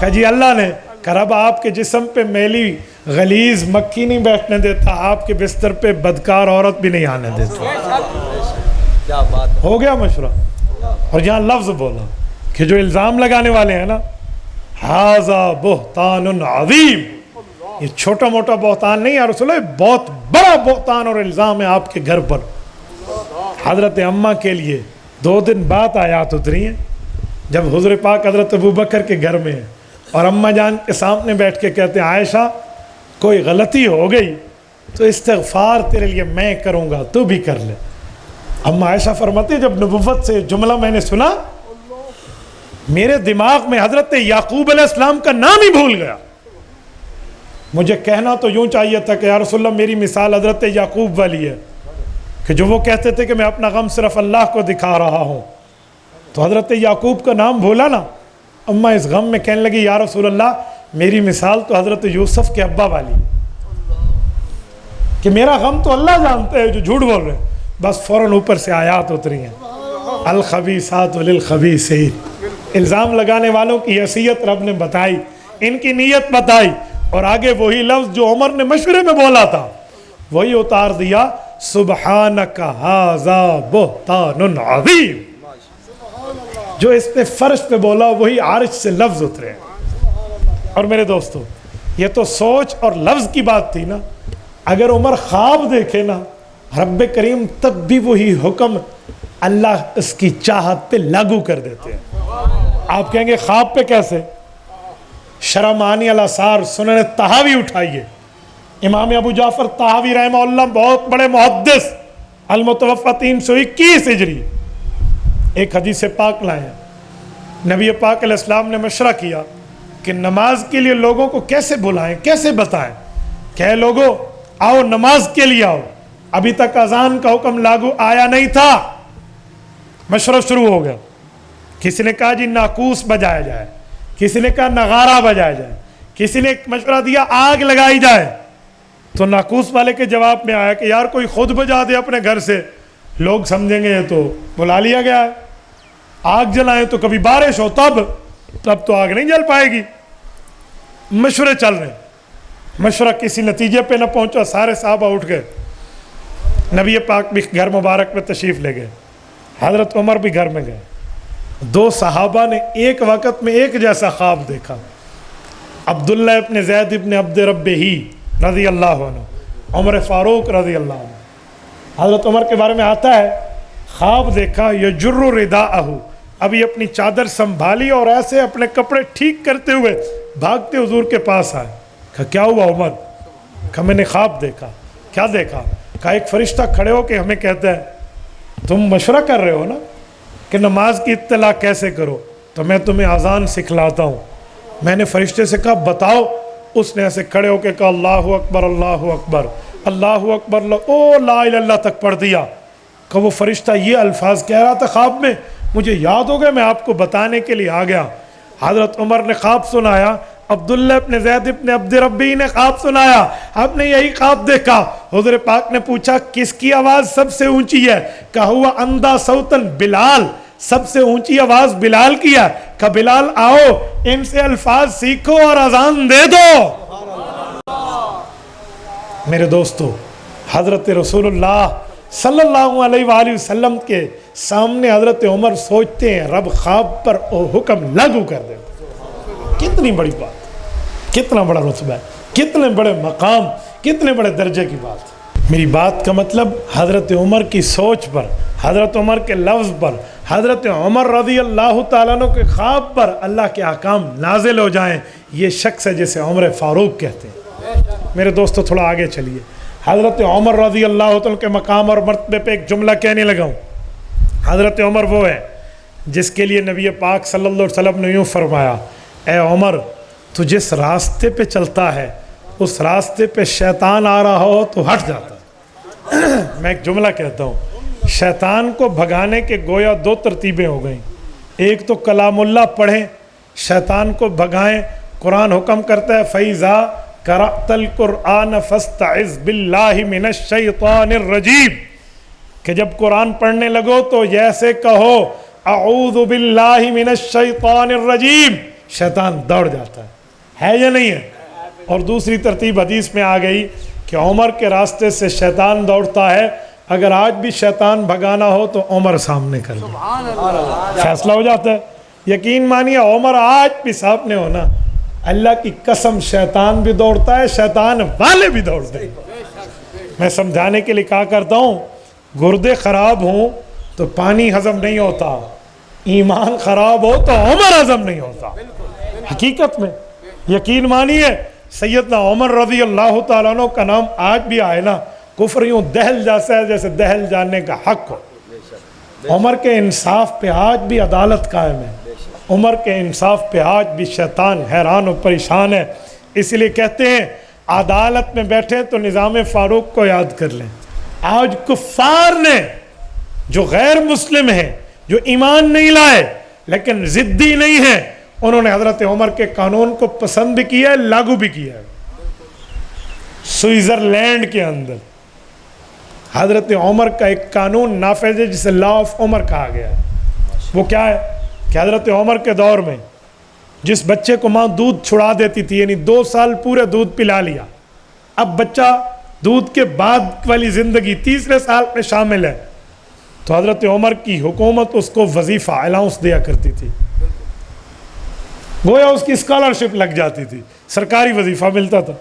کہا جی اللہ نے. کہ رب آپ کے جسم پہ میلی غلیظ مکھی نہیں بیٹھنے دیتا، آپ کے بستر پہ بدکار عورت بھی نہیں آنے دیتا. ہو گیا مشورہ. اور یہاں لفظ بولا کہ جو الزام لگانے والے ہیں نا، ھذا بہتان عظیم، یہ چھوٹا موٹا بہتان نہیں ہے رسول اللہ، بہت بڑا بہتان اور الزام ہے آپ کے گھر پر. حضرت اماں کے لیے 2 دن بعد آیات اتری ہیں جب حضور پاک حضرت ابوبکر کے گھر میں ہیں اور اماں جان کے سامنے بیٹھ کے کہتے ہیں عائشہ کوئی غلطی ہو گئی تو استغفار تیرے لیے میں کروں گا، تو بھی کر لے. اماں عائشہ فرماتی جب نبوت سے جملہ میں نے سنا میرے دماغ میں حضرت یعقوب علیہ السلام کا نام ہی بھول گیا. مجھے کہنا تو یوں چاہیے تھا کہ یا رسول اللہ میری مثال حضرت یعقوب والی ہے کہ جو وہ کہتے تھے کہ میں اپنا غم صرف اللہ کو دکھا رہا ہوں، تو حضرت یعقوب کا نام بھولا نا. اماں اس غم میں کہنے لگی یا رسول اللہ میری مثال تو حضرت یوسف کے ابا والی ہے کہ میرا غم تو اللہ جانتے ہیں جو جھوٹ بول رہے ہیں. بس فوراً اوپر سے آیات اتری ہیں الخبیثات للخبیثین. الزام لگانے والوں کی حیثیت رب نے بتائی، ان کی نیت بتائی، اور آگے وہی لفظ جو عمر نے مشورے میں بولا تھا وہی اتار دیا، سبحانک ھذا بہتان عظیم. جو اس پہ فرش پہ بولا وہی عرش سے لفظ اترے. اور میرے دوستو یہ تو سوچ اور لفظ کی بات تھی نا. اگر عمر خواب دیکھے نا رب کریم تب بھی وہی حکم اللہ اس کی چاہت پہ لاگو کر دیتے ہیں. آپ کہیں گے خواب پہ کیسے؟ شرح معانی الاثار سنن طحاوی اٹھائیے. امام ابو جعفر طحاوی رحمہ اللہ بہت بڑے محدث، المتوفی 321 ہجری، ایک حدیث پاک لائے ہیں. نبی پاک علیہ السلام نے مشورہ کیا کہ نماز کے لیے لوگوں کو کیسے بلائیں، کیسے بتائیں. کہ لوگوں آؤ نماز کے لیے آؤ. ابھی تک اذان کا حکم لاگو آیا نہیں تھا. مشورہ شروع ہو گیا. کسی نے کہا جی ناقوس بجایا جائے، کسی نے کہا نغارہ بجایا جائے، کسی نے مشورہ دیا آگ لگائی جائے. تو ناقوس والے کے جواب میں آیا کہ یار کوئی خود بجا دے اپنے گھر سے، لوگ سمجھیں گے یہ تو بلا لیا گیا ہے. آگ جلائیں تو کبھی بارش ہو تب تو آگ نہیں جل پائے گی. مشورے چل رہے، مشورہ کسی نتیجے پہ نہ پہنچا. سارے صحابہ اٹھ گئے. نبی پاک بھی گھر مبارک میں تشریف لے گئے، حضرت عمر بھی گھر میں گئے. 2 صحابہ نے ایک وقت میں ایک جیسا خواب دیکھا. عبداللہ ابن زید ابن عبد ربہ رضی اللہ عنہ، عمر فاروق رضی اللہ عنہ. حضرت عمر کے بارے میں آتا ہے خواب دیکھا یجر رداءہ، ابھی اپنی چادر سنبھالی اور ایسے اپنے کپڑے ٹھیک کرتے ہوئے بھاگتے حضور کے پاس آئے. کہا کیا ہوا عمر؟ کہا میں نے خواب دیکھا. کیا دیکھا؟ کہا ایک فرشتہ کھڑے ہو کے ہمیں کہتا ہے تم مشورہ کر رہے ہو نا کہ نماز کی اطلاع کیسے کرو، تو میں تمہیں اذان سکھلاتا ہوں. میں نے فرشتے سے کہا بتاؤ. اس نے ایسے کھڑے ہو کے کہا اللہ اکبر اللہ اکبر اللہ اکبر او لا الہ الا اللہ تک پڑھ دیا. کہ وہ فرشتہ یہ الفاظ کہہ رہا تھا خواب میں، مجھے یاد ہو گیا، میں آپ کو بتانے کے لیے آ گیا. حضرت عمر نے خواب سنایا، عبداللہ ابن زید ابن عبد ربی نے خواب سنایا. آپ نے یہی خواب دیکھا. حضور پاک نے پوچھا کس کی آواز سب سے اونچی ہے؟ کہا ہوا اندھا صوتن بلال، سب سے اونچی آواز بلال کی ہے. کہا بلال آؤ ان سے الفاظ سیکھو اور اذان دے دو. میرے دوستو حضرت رسول اللہ صلی اللہ علیہ وآلہ وسلم کے سامنے حضرت عمر سوچتے ہیں رب خواب پر حکم لاگو کر دے. کتنی بڑی بات، کتنا بڑا رتبہ ہے، کتنے بڑے مقام، کتنے بڑے درجے کی بات. میری بات کا مطلب حضرت عمر کی سوچ پر، حضرت عمر کے لفظ پر، حضرت عمر رضی اللہ تعالیٰ عنہ کے خواب پر اللہ کے احکام نازل ہو جائیں. یہ شخص ہے جسے عمر فاروق کہتے ہیں. میرے دوستو تھوڑا آگے چلیے. حضرت عمر رضی اللہ تعالیٰ کے مقام اور مرتبے پہ ایک جملہ کہنے لگا ہوں. حضرت عمر وہ ہے جس کے لیے نبی پاک صلی اللہ علیہ وسلم نے یوں فرمایا اے عمر تو جس راستے پہ چلتا ہے اس راستے پہ شیطان آ رہا ہو تو ہٹ جاتا ہے. میں ایک جملہ کہتا ہوں، شیطان کو بھگانے کے گویا 2 ترتیبیں ہو گئیں. ایک تو کلام اللہ پڑھیں شیطان کو بھگائیں، قرآن حکم کرتا ہے فَإِذَا قَرَأْتَ الْقُرْآنَ فَاسْتَعِذْ بِاللَّهِ مِنَ الشَّيْطَانِ الرَّجِيمِ کہ جب قرآن پڑھنے لگو تو ایسے کہو اعوذ باللہ من الشیطان الرجیم، شیطان دوڑ جاتا ہے یا نہیں ہے؟ اور دوسری ترتیب حدیث میں آ گئی کہ عمر کے راستے سے شیطان دوڑتا ہے، اگر آج بھی شیطان بھگانا ہو تو عمر سامنے کر لے، فیصلہ ہو جاتا ہے۔ یقین مانیے عمر آج بھی سامنے ہونا، اللہ کی قسم شیطان بھی دوڑتا ہے، شیطان والے بھی دوڑتے ہیں۔ میں سمجھانے کے لیے کہا کرتا ہوں گردے خراب ہوں تو پانی ہضم نہیں ہوتا، ایمان خراب ہو تو عمر ہضم نہیں ہوتا۔ حقیقت میں یقین مانیے سیدنا عمر رضی اللہ تعالیٰ عنہ کا نام آج بھی آئے نا، کفر یوں دہل جیسا ہے جیسے دہل جاننے کا حق ہو۔ عمر کے انصاف پہ آج بھی عدالت قائم ہے، عمر کے انصاف پہ آج بھی شیطان حیران و پریشان ہے۔ اس لیے کہتے ہیں عدالت میں بیٹھے تو نظام فاروق کو یاد کر لیں۔ آج کفار نے جو غیر مسلم ہیں، جو ایمان نہیں لائے لیکن ضدی نہیں ہیں، انہوں نے حضرت عمر کے قانون کو پسند بھی کیا ہے، لاگو بھی کیا ہے۔ سوئٹزرلینڈ کے اندر حضرت عمر کا ایک قانون نافذ ہے جسے لا آف عمر کہا گیا ہے۔ وہ کیا ہے کہ حضرت عمر کے دور میں جس بچے کو ماں دودھ چھڑا دیتی تھی، یعنی 2 سال پورے دودھ پلا لیا، اب بچہ دودھ کے بعد والی زندگی 3 سال میں شامل ہے، تو حضرت عمر کی حکومت اس کو وظیفہ الاؤنس دیا کرتی تھی، گویا اس کی اسکالرشپ لگ جاتی تھی، سرکاری وظیفہ ملتا تھا۔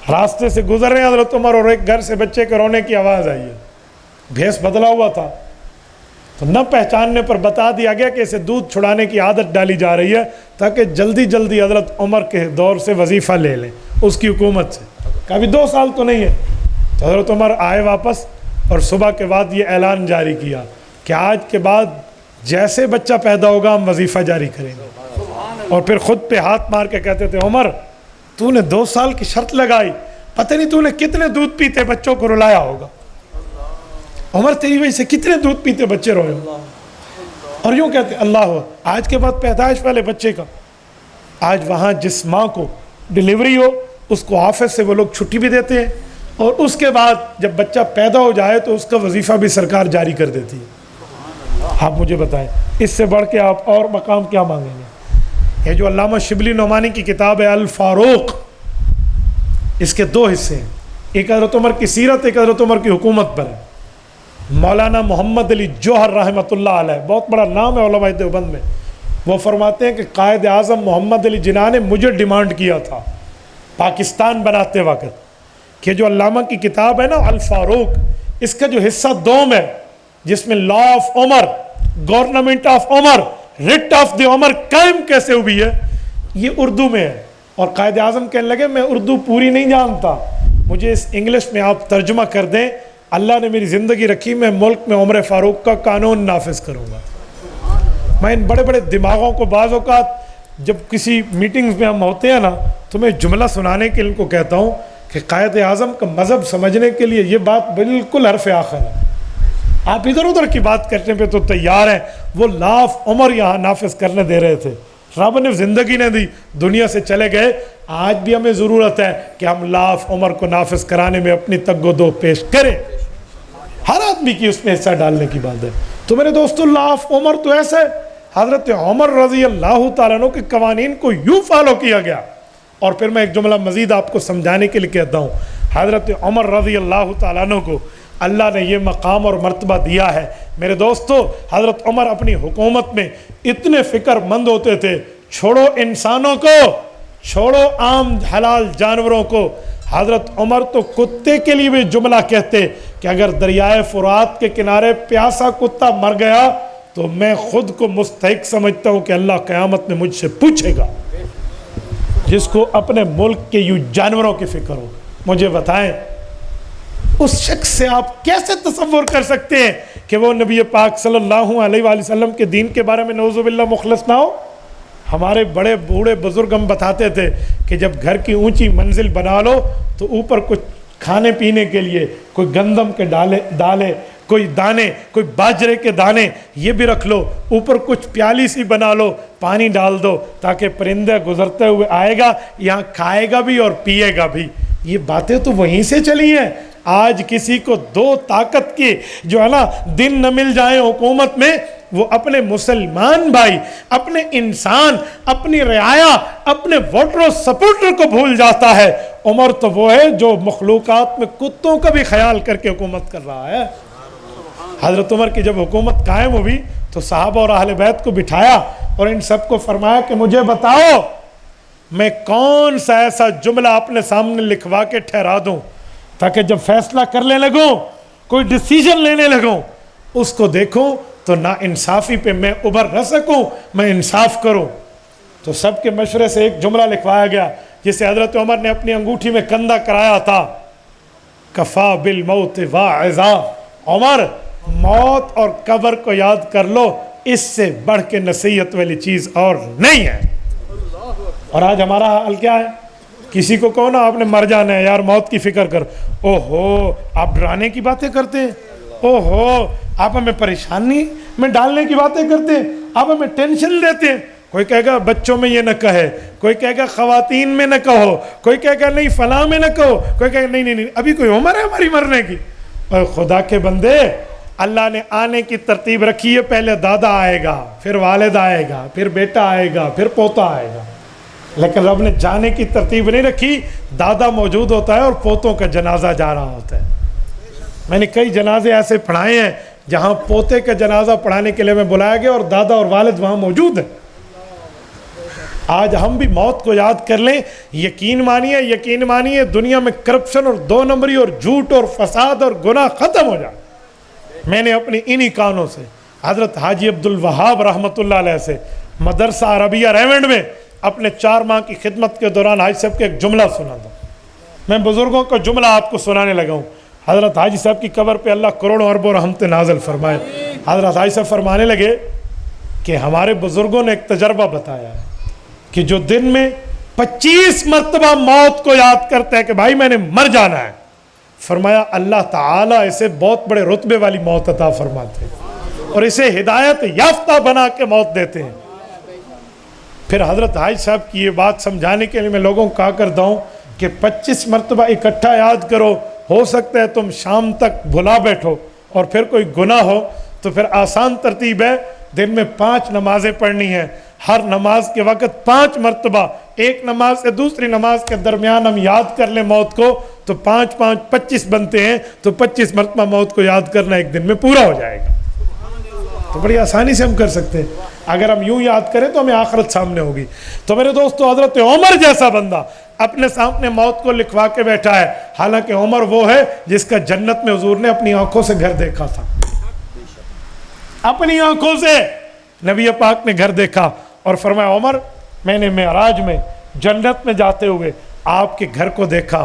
راستے سے گزر رہے ہیں حضرت عمر اور ایک گھر سے بچے کے رونے کی آواز آئی ہے، بھیس بدلا ہوا تھا، تو نہ پہچاننے پر بتا دیا گیا کہ اسے دودھ چھڑانے کی عادت ڈالی جا رہی ہے تاکہ جلدی جلدی حضرت عمر کے دور سے وظیفہ لے لیں اس کی حکومت سے۔ کبھی 2 سال تو نہیں ہے، تو حضرت عمر آئے واپس اور صبح کے بعد یہ اعلان جاری کیا کہ آج کے بعد جیسے بچہ پیدا ہوگا ہم وظیفہ جاری کریں گے۔ اور پھر خود پہ ہاتھ مار کے کہتے تھے عمر تو نے 2 سال کی شرط لگائی، پتہ نہیں تو نے کتنے دودھ پیتے بچوں کو رلایا ہوگا، عمر تیری وجہ سے کتنے دودھ پیتے بچے روئے ہو۔ اور یوں کہتے اللہ آج کے بعد پیدائش والے بچے کا، آج وہاں جس ماں کو ڈیلیوری ہو اس کو آفس سے وہ لوگ چھٹی بھی دیتے ہیں، اور اس کے بعد جب بچہ پیدا ہو جائے تو اس کا وظیفہ بھی سرکار جاری کر دیتی ہے۔ آپ مجھے بتائیں اس سے بڑھ کے آپ اور مقام کیا مانگیں گے؟ یہ جو علامہ شبلی نعمانی کی کتاب ہے الفاروق، اس کے 2 حصے ہیں، ایک حضرت عمر کی سیرت، ایک حضرت عمر کی حکومت پر ہے۔ مولانا محمد علی جوہر رحمۃ اللہ علیہ، بہت بڑا نام ہے علماء دیوبند میں، وہ فرماتے ہیں کہ قائد اعظم محمد علی جناح نے مجھے ڈیمانڈ کیا تھا پاکستان بناتے وقت کہ جو علامہ کی کتاب ہے نا الفاروق، اس کا جو حصہ 2 ہے جس میں law of Umar, government of Umar, writ of the Umar قائم کیسے ہوئی ہے، یہ اردو میں ہے۔ اور قائد اعظم کہنے لگے میں اردو پوری نہیں جانتا، مجھے اس انگلش میں آپ ترجمہ کر دیں، اللہ نے میری زندگی رکھی میں ملک میں عمر فاروق کا قانون نافذ کروں گا۔ میں ان بڑے بڑے دماغوں کو بعض اوقات جب کسی میٹنگز میں ہم ہوتے ہیں نا تو میں جملہ سنانے کے لیے ان کو کہتا ہوں کہ قائد اعظم کا مذہب سمجھنے کے لیے یہ بات بالکل حرف آخر ہے، آپ ادھر ادھر کی بات کرنے پہ تو تیار ہیں، وہ لا آف عمر یہاں نافذ کرنے دے رہے تھے، رب نے زندگی نے دی، دنیا سے چلے گئے۔ آج بھی ہمیں ضرورت ہے کہ ہم لا آف عمر کو نافذ کرانے میں اپنی تگ و دو پیش کریں، ہر آدمی کی اس میں حصہ ڈالنے کی بات ہے۔ تو میرے دوستو لا آف عمر تو ایسے حضرت عمر رضی اللہ تعالیٰ عنہ کے قوانین کو یوں فالو کیا گیا۔ اور پھر میں ایک جملہ مزید آپ کو سمجھانے کے لیے کہتا ہوں، حضرت عمر رضی اللہ تعالیٰ عنہ کو اللہ نے یہ مقام اور مرتبہ دیا ہے۔ میرے دوستو حضرت عمر اپنی حکومت میں اتنے فکر مند ہوتے تھے، چھوڑو انسانوں کو، چھوڑو عام حلال جانوروں کو، حضرت عمر تو کتے کے لیے بھی جملہ کہتے کہ اگر دریائے فرات کے کنارے پیاسا کتا مر گیا تو میں خود کو مستحق سمجھتا ہوں کہ اللہ قیامت میں مجھ سے پوچھے گا۔ جس کو اپنے ملک کے یوں جانوروں کی فکر ہو، مجھے بتائیں اس شخص سے آپ کیسے تصور کر سکتے ہیں کہ وہ نبی پاک صلی اللہ علیہ وآلہ وسلم کے دین کے بارے میں نعوذ باللہ مخلص نہ ہو؟ ہمارے بڑے بوڑھے بزرگ ہم بتاتے تھے کہ جب گھر کی اونچی منزل بنا لو تو اوپر کچھ کھانے پینے کے لیے کوئی گندم کے ڈالے، کوئی دانے، کوئی باجرے کے دانے یہ بھی رکھ لو، اوپر کچھ پیالی سی بنا لو، پانی ڈال دو تاکہ پرندہ گزرتے ہوئے آئے گا، یہاں کھائے گا بھی اور پیے گا بھی۔ یہ باتیں تو وہیں سے چلی ہیں۔ آج کسی کو دو طاقت کی جو ہے نا دن نہ مل جائیں حکومت میں، وہ اپنے مسلمان بھائی، اپنے انسان، اپنی رعایا، اپنے ووٹروں سپورٹر کو بھول جاتا ہے۔ عمر تو وہ ہے جو مخلوقات میں کتوں کا بھی خیال کر کے حکومت کر رہا ہے۔ حضرت عمر کی جب حکومت قائم ہوئی تو صحابہ اور اہل بیت کو بٹھایا اور ان سب کو فرمایا کہ مجھے بتاؤ میں کون سا ایسا جملہ اپنے سامنے لکھوا کے ٹھہرا دوں تاکہ جب فیصلہ کرنے لگوں، کوئی ڈیسیجن لینے لگوں، اس کو دیکھوں تو نا انصافی پہ میں ابھر نہ سکوں، میں انصاف کروں۔ تو سب کے مشورے سے ایک جملہ لکھوایا گیا جسے حضرت عمر نے اپنی انگوٹھی میں کندہ کرایا تھا، کفا بالموت واعظا، عمر موت اور قبر کو یاد کر لو، اس سے بڑھ کے نصیحت والی چیز اور نہیں ہے۔ اور آج ہمارا حال کیا ہے؟ کسی کو کہو نا آپ نے مر جانا ہے یار، موت کی فکر کر، او ہو آپ ڈرانے کی باتیں کرتے ہیں، او ہو آپ ہمیں پریشانی میں ڈالنے کی باتیں کرتے ہیں، آپ ہمیں ٹینشن دیتے ہیں۔ کوئی کہے گا بچوں میں یہ نہ کہے، کوئی کہے گا خواتین میں نہ کہو، کوئی کہے گا نہیں فلاں میں نہ کہو، کوئی کہے گا نہیں ابھی کوئی عمر ہے ہماری مرنے کی۔ اور خدا کے بندے، اللہ نے آنے کی ترتیب رکھی ہے، پہلے دادا آئے گا، پھر والد آئے گا، پھر بیٹا آئے گا، پھر پوتا آئے گا، لیکن رب نے جانے کی ترتیب نہیں رکھی۔ دادا موجود ہوتا ہے اور پوتوں کا جنازہ جا رہا ہوتا ہے۔ میں نے کئی جنازے ایسے پڑھائے ہیں جہاں پوتے کا جنازہ پڑھانے کے لیے میں بلایا گیا اور دادا اور والد وہاں موجود ہیں۔ آج ہم بھی موت کو یاد کر لیں۔ یقین مانیے دنیا میں کرپشن اور دو نمبری اور جھوٹ اور فساد اور گناہ ختم ہو جائے۔ میں نے اپنی انہی کانوں سے حضرت حاجی عبد الوہاب رحمۃ اللہ علیہ سے مدرسہ عربیہ ریونڈ میں اپنے 4 ماہ کی خدمت کے دوران حاجی صاحب کے ایک جملہ سنا تھا۔ میں بزرگوں کا جملہ آپ کو سنانے لگا ہوں۔ حضرت حاجی صاحب کی قبر پہ اللہ کروڑوں اربوں رحمت نازل فرمائے۔ حضرت حاجی صاحب فرمانے لگے کہ ہمارے بزرگوں نے ایک تجربہ بتایا ہے کہ جو دن میں 25 مرتبہ موت کو یاد کرتا ہے کہ بھائی میں نے مر جانا ہے، فرمایا اللہ تعالیٰ اسے بہت بڑے رتبے والی موت عطا فرماتے ہیں اور اسے ہدایت یافتہ بنا کے موت دیتے ہیں۔ پھر حضرت حاجی صاحب کی یہ بات سمجھانے کے لیے میں لوگوں کو کہا کرتا ہوں کہ 25 مرتبہ اکٹھا یاد کرو، ہو سکتا ہے تم شام تک بھلا بیٹھو، اور پھر کوئی گناہ ہو تو پھر آسان ترتیب ہے، دن میں 5 نمازیں پڑھنی ہیں، ہر نماز کے وقت 5 مرتبہ، ایک نماز سے دوسری نماز کے درمیان ہم یاد کر لیں موت کو تو 5 5 25 بنتے ہیں، تو 25 مرتبہ موت کو یاد کرنا ایک دن میں پورا ہو جائے گا۔ تو بڑی آسانی سے ہم کر سکتے ہیں۔ اگر ہم یوں یاد کریں تو ہمیں آخرت سامنے ہوگی۔ تو میرے دوستو، حضرت عمر جیسا بندہ اپنے سامنے موت کو لکھوا کے بیٹھا ہے، حالانکہ عمر وہ ہے جس کا جنت میں حضور نے اپنی آنکھوں سے گھر دیکھا تھا، اپنی آنکھوں سے نبی پاک نے گھر دیکھا اور فرمایا عمر میں نے معراج میں جنت میں جاتے ہوئے آپ کے گھر کو دیکھا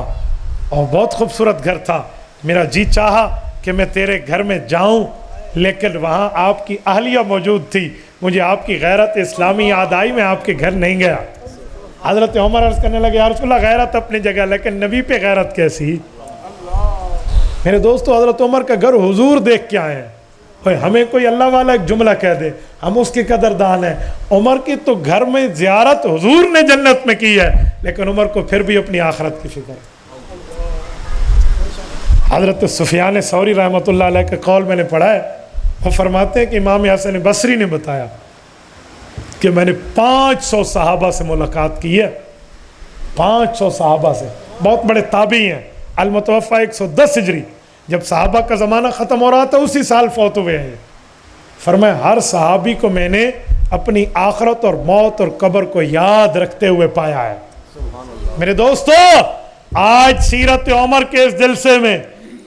اور بہت خوبصورت گھر تھا، میرا جی چاہا کہ میں تیرے گھر میں جاؤں، لیکن وہاں آپ کی اہلیہ موجود تھی، مجھے آپ کی غیرت اسلامی یاد آئی، میں آپ کے گھر نہیں گیا۔ حضرت عمر عرض کرنے لگے یا رسول اللہ غیرت اپنی جگہ، لیکن نبی پہ غیرت کیسی؟ میرے دوستو، حضرت عمر کا گھر حضور دیکھ کے آئے ہیں، ہمیں کوئی اللہ والا ایک جملہ کہہ دے ہم اس کے قدردان ہیں۔ عمر کی تو گھر میں زیارت حضور نے جنت میں کی ہے، لیکن عمر کو پھر بھی اپنی آخرت کی فکر ہے۔ حضرت سفیان ثوری رحمۃ اللہ علیہ کا قول میں نے پڑھا ہے، وہ فرماتے ہیں کہ امام حسن بصری نے بتایا کہ میں نے 500 صحابہ سے ملاقات کی ہے، 500 صحابہ سے، بہت بڑے تابعی ہیں، المتوفی 110 ہجری، جب صحابہ کا زمانہ ختم ہو رہا تھا اسی سال فوت ہوئے ہیں۔ فرمایا ہر صحابی کو میں نے اپنی آخرت اور موت اور قبر کو یاد رکھتے ہوئے پایا ہے۔ میرے دوستو، آج سیرت عمر کے اس جلسے میں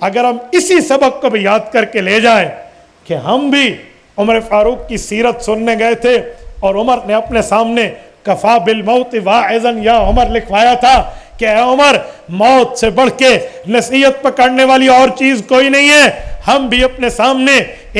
اگر ہم اسی سبق کو بھی یاد کر کے لے جائیں کہ ہم بھی عمر فاروق کی سیرت سننے گئے تھے اور عمر نے اپنے سامنے کفا بالموت واعظا یا عمر لکھوایا تھا کہ اے عمر موت سے بڑھ کے نصیحت پکڑنے والی اور چیز کوئی نہیں ہے، ہم بھی اپنے سامنے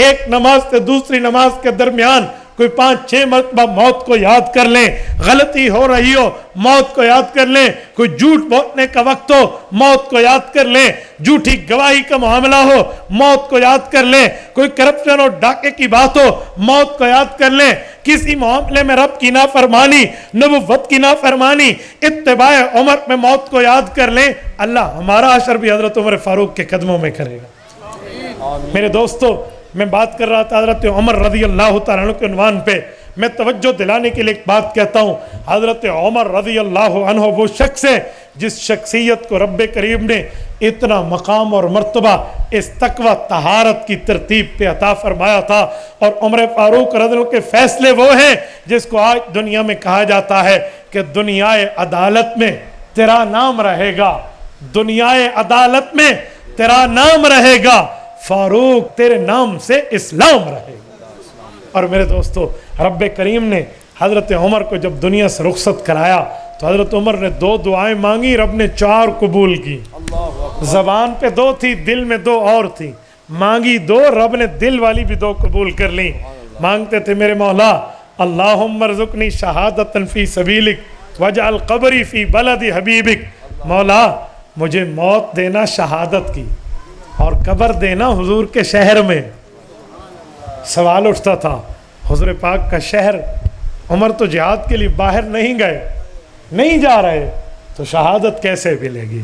ایک نماز سے دوسری نماز کے درمیان کوئی 5-6 مرتبہ موت کو یاد کر لیں، غلطی ہو رہی ہو موت کو یاد کر لیں، کوئی جھوٹ بولنے کا وقت ہو موت کو یاد کر لیں، جھوٹی گواہی کا معاملہ ہو موت کو یاد کر لیں، کوئی کرپشن اور ڈاکے کی بات ہو موت کو یاد کر لیں، کسی معاملے میں رب کی نافرمانی، نبوت کی نافرمانی، اتباع عمر میں موت کو یاد کر لیں، اللہ ہمارا حشر بھی حضرت عمر فاروق کے قدموں میں کرے گا۔ میرے دوستو، میں بات کر رہا تھا حضرت عمر رضی اللہ تعالیٰ عنہ کے عنوان پہ، میں توجہ دلانے کے لیے ایک بات کہتا ہوں، حضرت عمر رضی اللہ عنہ وہ شخص ہے جس شخصیت کو رب کریم نے اتنا مقام اور مرتبہ اس تقوی طہارت کی ترتیب پہ عطا فرمایا تھا، اور عمر فاروق رضی اللہ عنہ کے فیصلے وہ ہیں جس کو آج دنیا میں کہا جاتا ہے کہ دنیائے عدالت میں تیرا نام رہے گا، دنیائے عدالت میں تیرا نام رہے گا، فاروق تیرے نام سے اسلام رہے گا۔ اور میرے دوستو، رب کریم نے حضرت عمر کو جب دنیا سے رخصت کرایا تو حضرت عمر نے 2 دعائیں مانگی، رب نے 4 قبول کی۔ زبان پہ 2 تھی، دل میں 2 اور تھی، مانگی 2، رب نے دل والی بھی 2 قبول کر لی۔ مانگتے تھے میرے مولا اللہم ارزقنی شہادتا فی سبیلک واجعل قبری فی بلد حبیبک، مولا مجھے موت دینا شہادت کی اور قبر دینا حضور کے شہر میں۔ سوال اٹھتا تھا، حضور پاک کا شہر، عمر تو جہاد کے لیے باہر نہیں گئے، نہیں جا رہے، تو شہادت کیسے ملے گی؟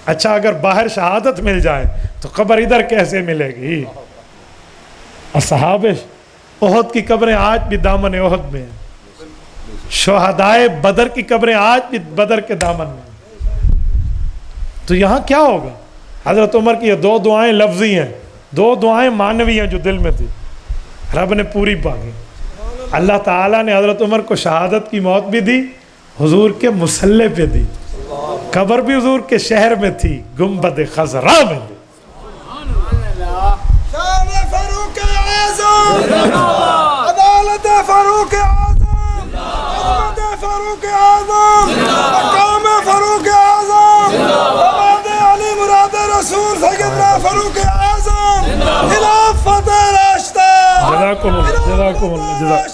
اچھا اگر باہر شہادت مل جائے تو قبر ادھر کیسے ملے گی؟ اصحاب احد کی قبریں آج بھی دامن احد میں ہیں، شہدائے بدر کی قبریں آج بھی بدر کے دامن میں ہیں، تو یہاں کیا ہوگا؟ حضرت عمر کی یہ 2 دعائیں لفظی ہیں، 2 دعائیں معنوی ہیں جو دل میں تھی، رب نے پوری مانگی۔ اللہ تعالیٰ نے حضرت عمر کو شہادت کی موت بھی دی، حضور کے مصلی پہ دی، قبر بھی حضور کے شہر میں تھی، گنبد خضرا میں دی۔ شان فاروق اعظم، عدالت فاروق اعظم، عظمت فاروق اعظم، مقام فاروق اعظم، مراد علی مراد رسول سیدنا فاروق اعظم، خلافت راشدہ، جزاکم اللہ، جزاکم اللہ، جزاکم۔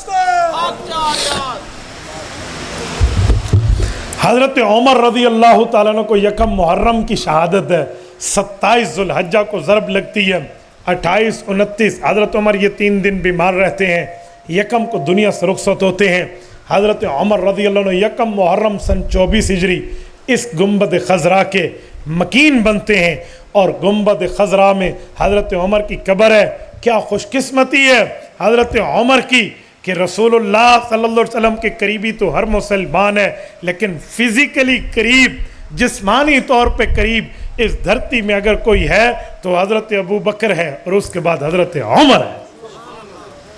حضرت عمر رضی اللہ تعالیٰ عنہ کو 1 محرم کی شہادت ہے، 27 ذوالحجہ کو ضرب لگتی ہے، 28 29 حضرت عمر یہ 3 دن بیمار رہتے ہیں، 1 کو دنیا سے رخصت ہوتے ہیں۔ حضرت عمر رضی اللہ عنہ 1 محرم سن 24 ہجری اس گنبد خضرا کے مکین بنتے ہیں، اور گنبد خضرا میں حضرت عمر کی قبر ہے۔ کیا خوش قسمتی ہے حضرت عمر کی کہ رسول اللہ صلی اللہ علیہ وسلم کے قریبی تو ہر مسلمان ہے، لیکن فزیکلی قریب، جسمانی طور پہ قریب اس دھرتی میں اگر کوئی ہے تو حضرت ابو بکر ہے، اور اس کے بعد حضرت عمر ہے۔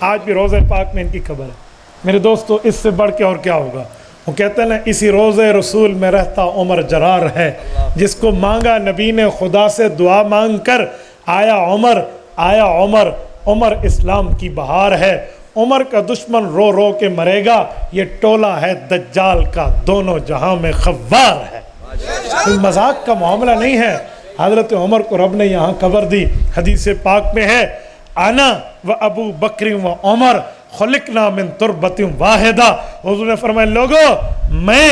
آج بھی روضہ پاک میں ان کی قبر ہے۔ میرے دوستو، اس سے بڑھ کے اور کیا ہوگا؟ وہ کہتے ہیں نا، اسی روضہ رسول میں رہتا عمر جرار ہے، جس کو مانگا نبی نے خدا سے دعا مانگ کر، آیا عمر، آیا عمر، عمر اسلام کی بہار ہے، عمر کا دشمن رو رو کے مرے گا، یہ ٹولہ ہے دجال کا، دونوں جہاں میں خوار ہے۔ کوئی مذاق کا معاملہ نہیں ہے۔ حضرت عمر کو رب نے یہاں قبر دی، حدیث پاک میں ہے، انا و ابو بکر و عمر خلقنا من تربت واحدہ، حضور نے فرمایا لوگو میں،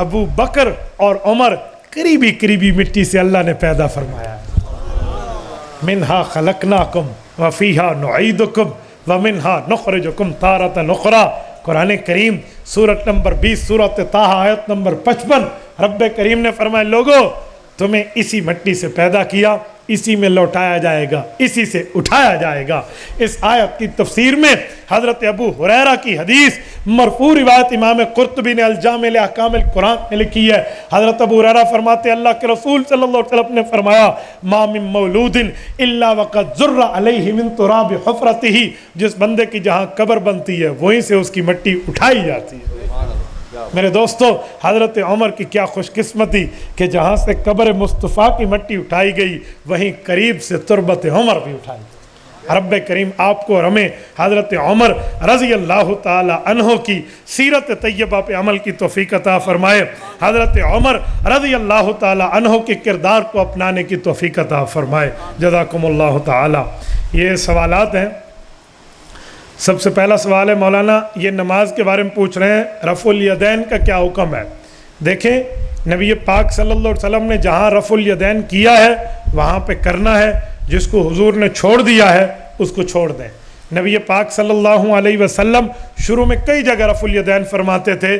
ابو بکر اور عمر قریبی قریبی مٹی سے اللہ نے پیدا فرمایا ہے۔ منہا خلقناکم وفیہا نعیدکم ومنہا نخرجکم تارۃ اخری، قرآن کریم سورت نمبر 20 سورت طٰہٰ آیت نمبر 55، رب کریم نے فرمایا لوگو تمہیں اسی مٹی سے پیدا کیا، اسی میں لوٹایا جائے گا، اسی سے اٹھایا جائے گا۔ اس آیت کی تفسیر میں حضرت ابو ہریرہ کی حدیث مرفوع روایت امام قرطبی نے الجامع لاحکام القرآن میں لکھی ہے۔ حضرت ابو ہریرہ فرماتے اللہ کے رسول صلی اللہ علیہ وسلم نے فرمایا ما من مولود الا وقد ذر علیہ من تراب حفرتہ، جس بندے کی جہاں قبر بنتی ہے وہیں سے اس کی مٹی اٹھائی جاتی ہے۔ میرے دوستو، حضرت عمر کی کیا خوش قسمتی کہ جہاں سے قبر مصطفیٰ کی مٹی اٹھائی گئی وہیں قریب سے تربت عمر بھی اٹھائی گئی۔ رب کریم آپ کو اور ہمیں حضرت عمر رضی اللہ تعالی عنہ کی سیرت طیبہ پہ عمل کی توفیق عطا فرمائے، حضرت عمر رضی اللہ تعالی عنہ کے کردار کو اپنانے کی توفیق عطا فرمائے۔ جزاکم اللہ تعالی۔ یہ سوالات ہیں، سب سے پہلا سوال ہے مولانا، یہ نماز کے بارے میں پوچھ رہے ہیں، رفع الیدین کا کیا حکم ہے؟ دیکھیں نبی پاک صلی اللہ علیہ وسلم نے جہاں رفع الیدین کیا ہے وہاں پہ کرنا ہے، جس کو حضور نے چھوڑ دیا ہے اس کو چھوڑ دیں۔ نبی پاک صلی اللہ علیہ وسلم شروع میں کئی جگہ رفع الیدین فرماتے تھے،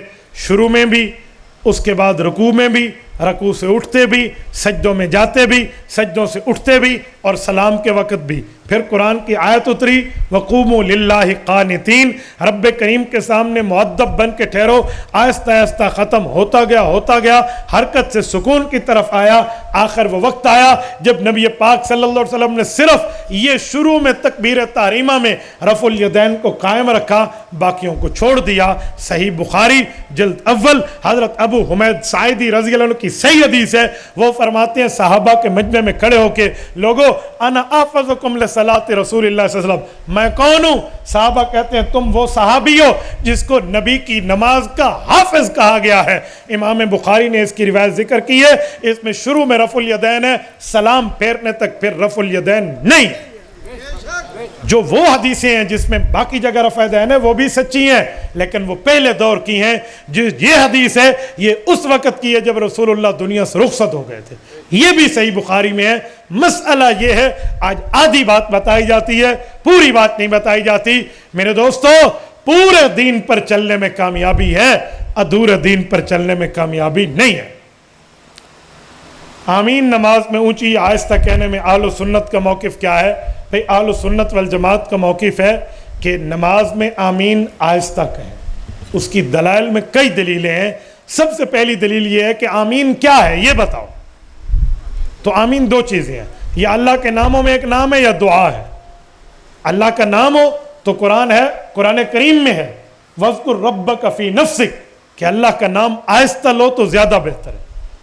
شروع میں بھی، اس کے بعد رکوع میں بھی، رکوع سے اٹھتے بھی، سجدوں میں جاتے بھی، سجدوں سے اٹھتے بھی، اور سلام کے وقت بھی۔ پھر قرآن کی آیت اتری وَقُومُوا لِلَّهِ قَانِتِينَ، رب کریم کے سامنے مؤدب بن کے ٹھہرو۔ آہستہ آہستہ ختم ہوتا گیا، حرکت سے سکون کی طرف آیا، آخر وہ وقت آیا جب نبی پاک صلی اللہ علیہ وسلم نے صرف یہ شروع میں تکبیر تحریمہ میں رفع الیدین کو قائم رکھا، باقیوں کو چھوڑ دیا۔ صحیح بخاری جلد اول حضرت ابو حمید ساعدی رضی اللہ عنہ کی صحیح حدیث ہے، وہ فرماتے ہیں صحابہ کے مجمع میں کھڑے ہو کے، لوگو انا احفظکم لصلاۃ رسول اللہ صلی اللہ علیہ وسلم، میں کون ہوں؟ صحابہ کہتے ہیں تم وہ صحابی ہو جس کو نبی کی نماز کا حافظ کہا گیا ہے۔ امام بخاری نے اس کی روایت ذکر کی ہے، اس میں شروع میں رفع الیدین ہے، سلام پھیرنے تک پھر رفع الیدین نہیں۔ جو وہ حدیثیں ہیں جس میں باقی جگہ رفع الیدین ہے وہ بھی سچی ہیں، لیکن وہ پہلے دور کی ہیں۔ جو یہ حدیث ہے یہ اس وقت کی ہے جب رسول اللہ دنیا سے رخصت ہو گئے تھے، یہ بھی صحیح بخاری میں ہے۔ مسئلہ یہ ہے آج آدھی بات بتائی جاتی ہے، پوری بات نہیں بتائی جاتی۔ میرے دوستو، پورے دین پر چلنے میں کامیابی ہے، ادھورے دین پر چلنے میں کامیابی نہیں ہے۔ آمین نماز میں اونچی آہستہ کہنے میں اہل سنت کا موقف کیا ہے؟ بھئی اہل سنت والجماعت کا موقف ہے کہ نماز میں آمین آہستہ کہیں۔ اس کی دلائل میں کئی دلیلیں ہیں۔ سب سے پہلی دلیل یہ ہے کہ آمین کیا ہے یہ بتاؤ۔ تو آمین دو چیزیں ہیں، یا اللہ کے ناموں میں ایک نام ہے یا دعا ہے۔ اللہ کا نام ہو تو قرآن ہے، قرآن کریم میں ہے وَاذْكُرْ رَبَّكَ فِي نَفْسِكَ، کہ اللہ کا نام آہستہ لو تو زیادہ بہتر ہے۔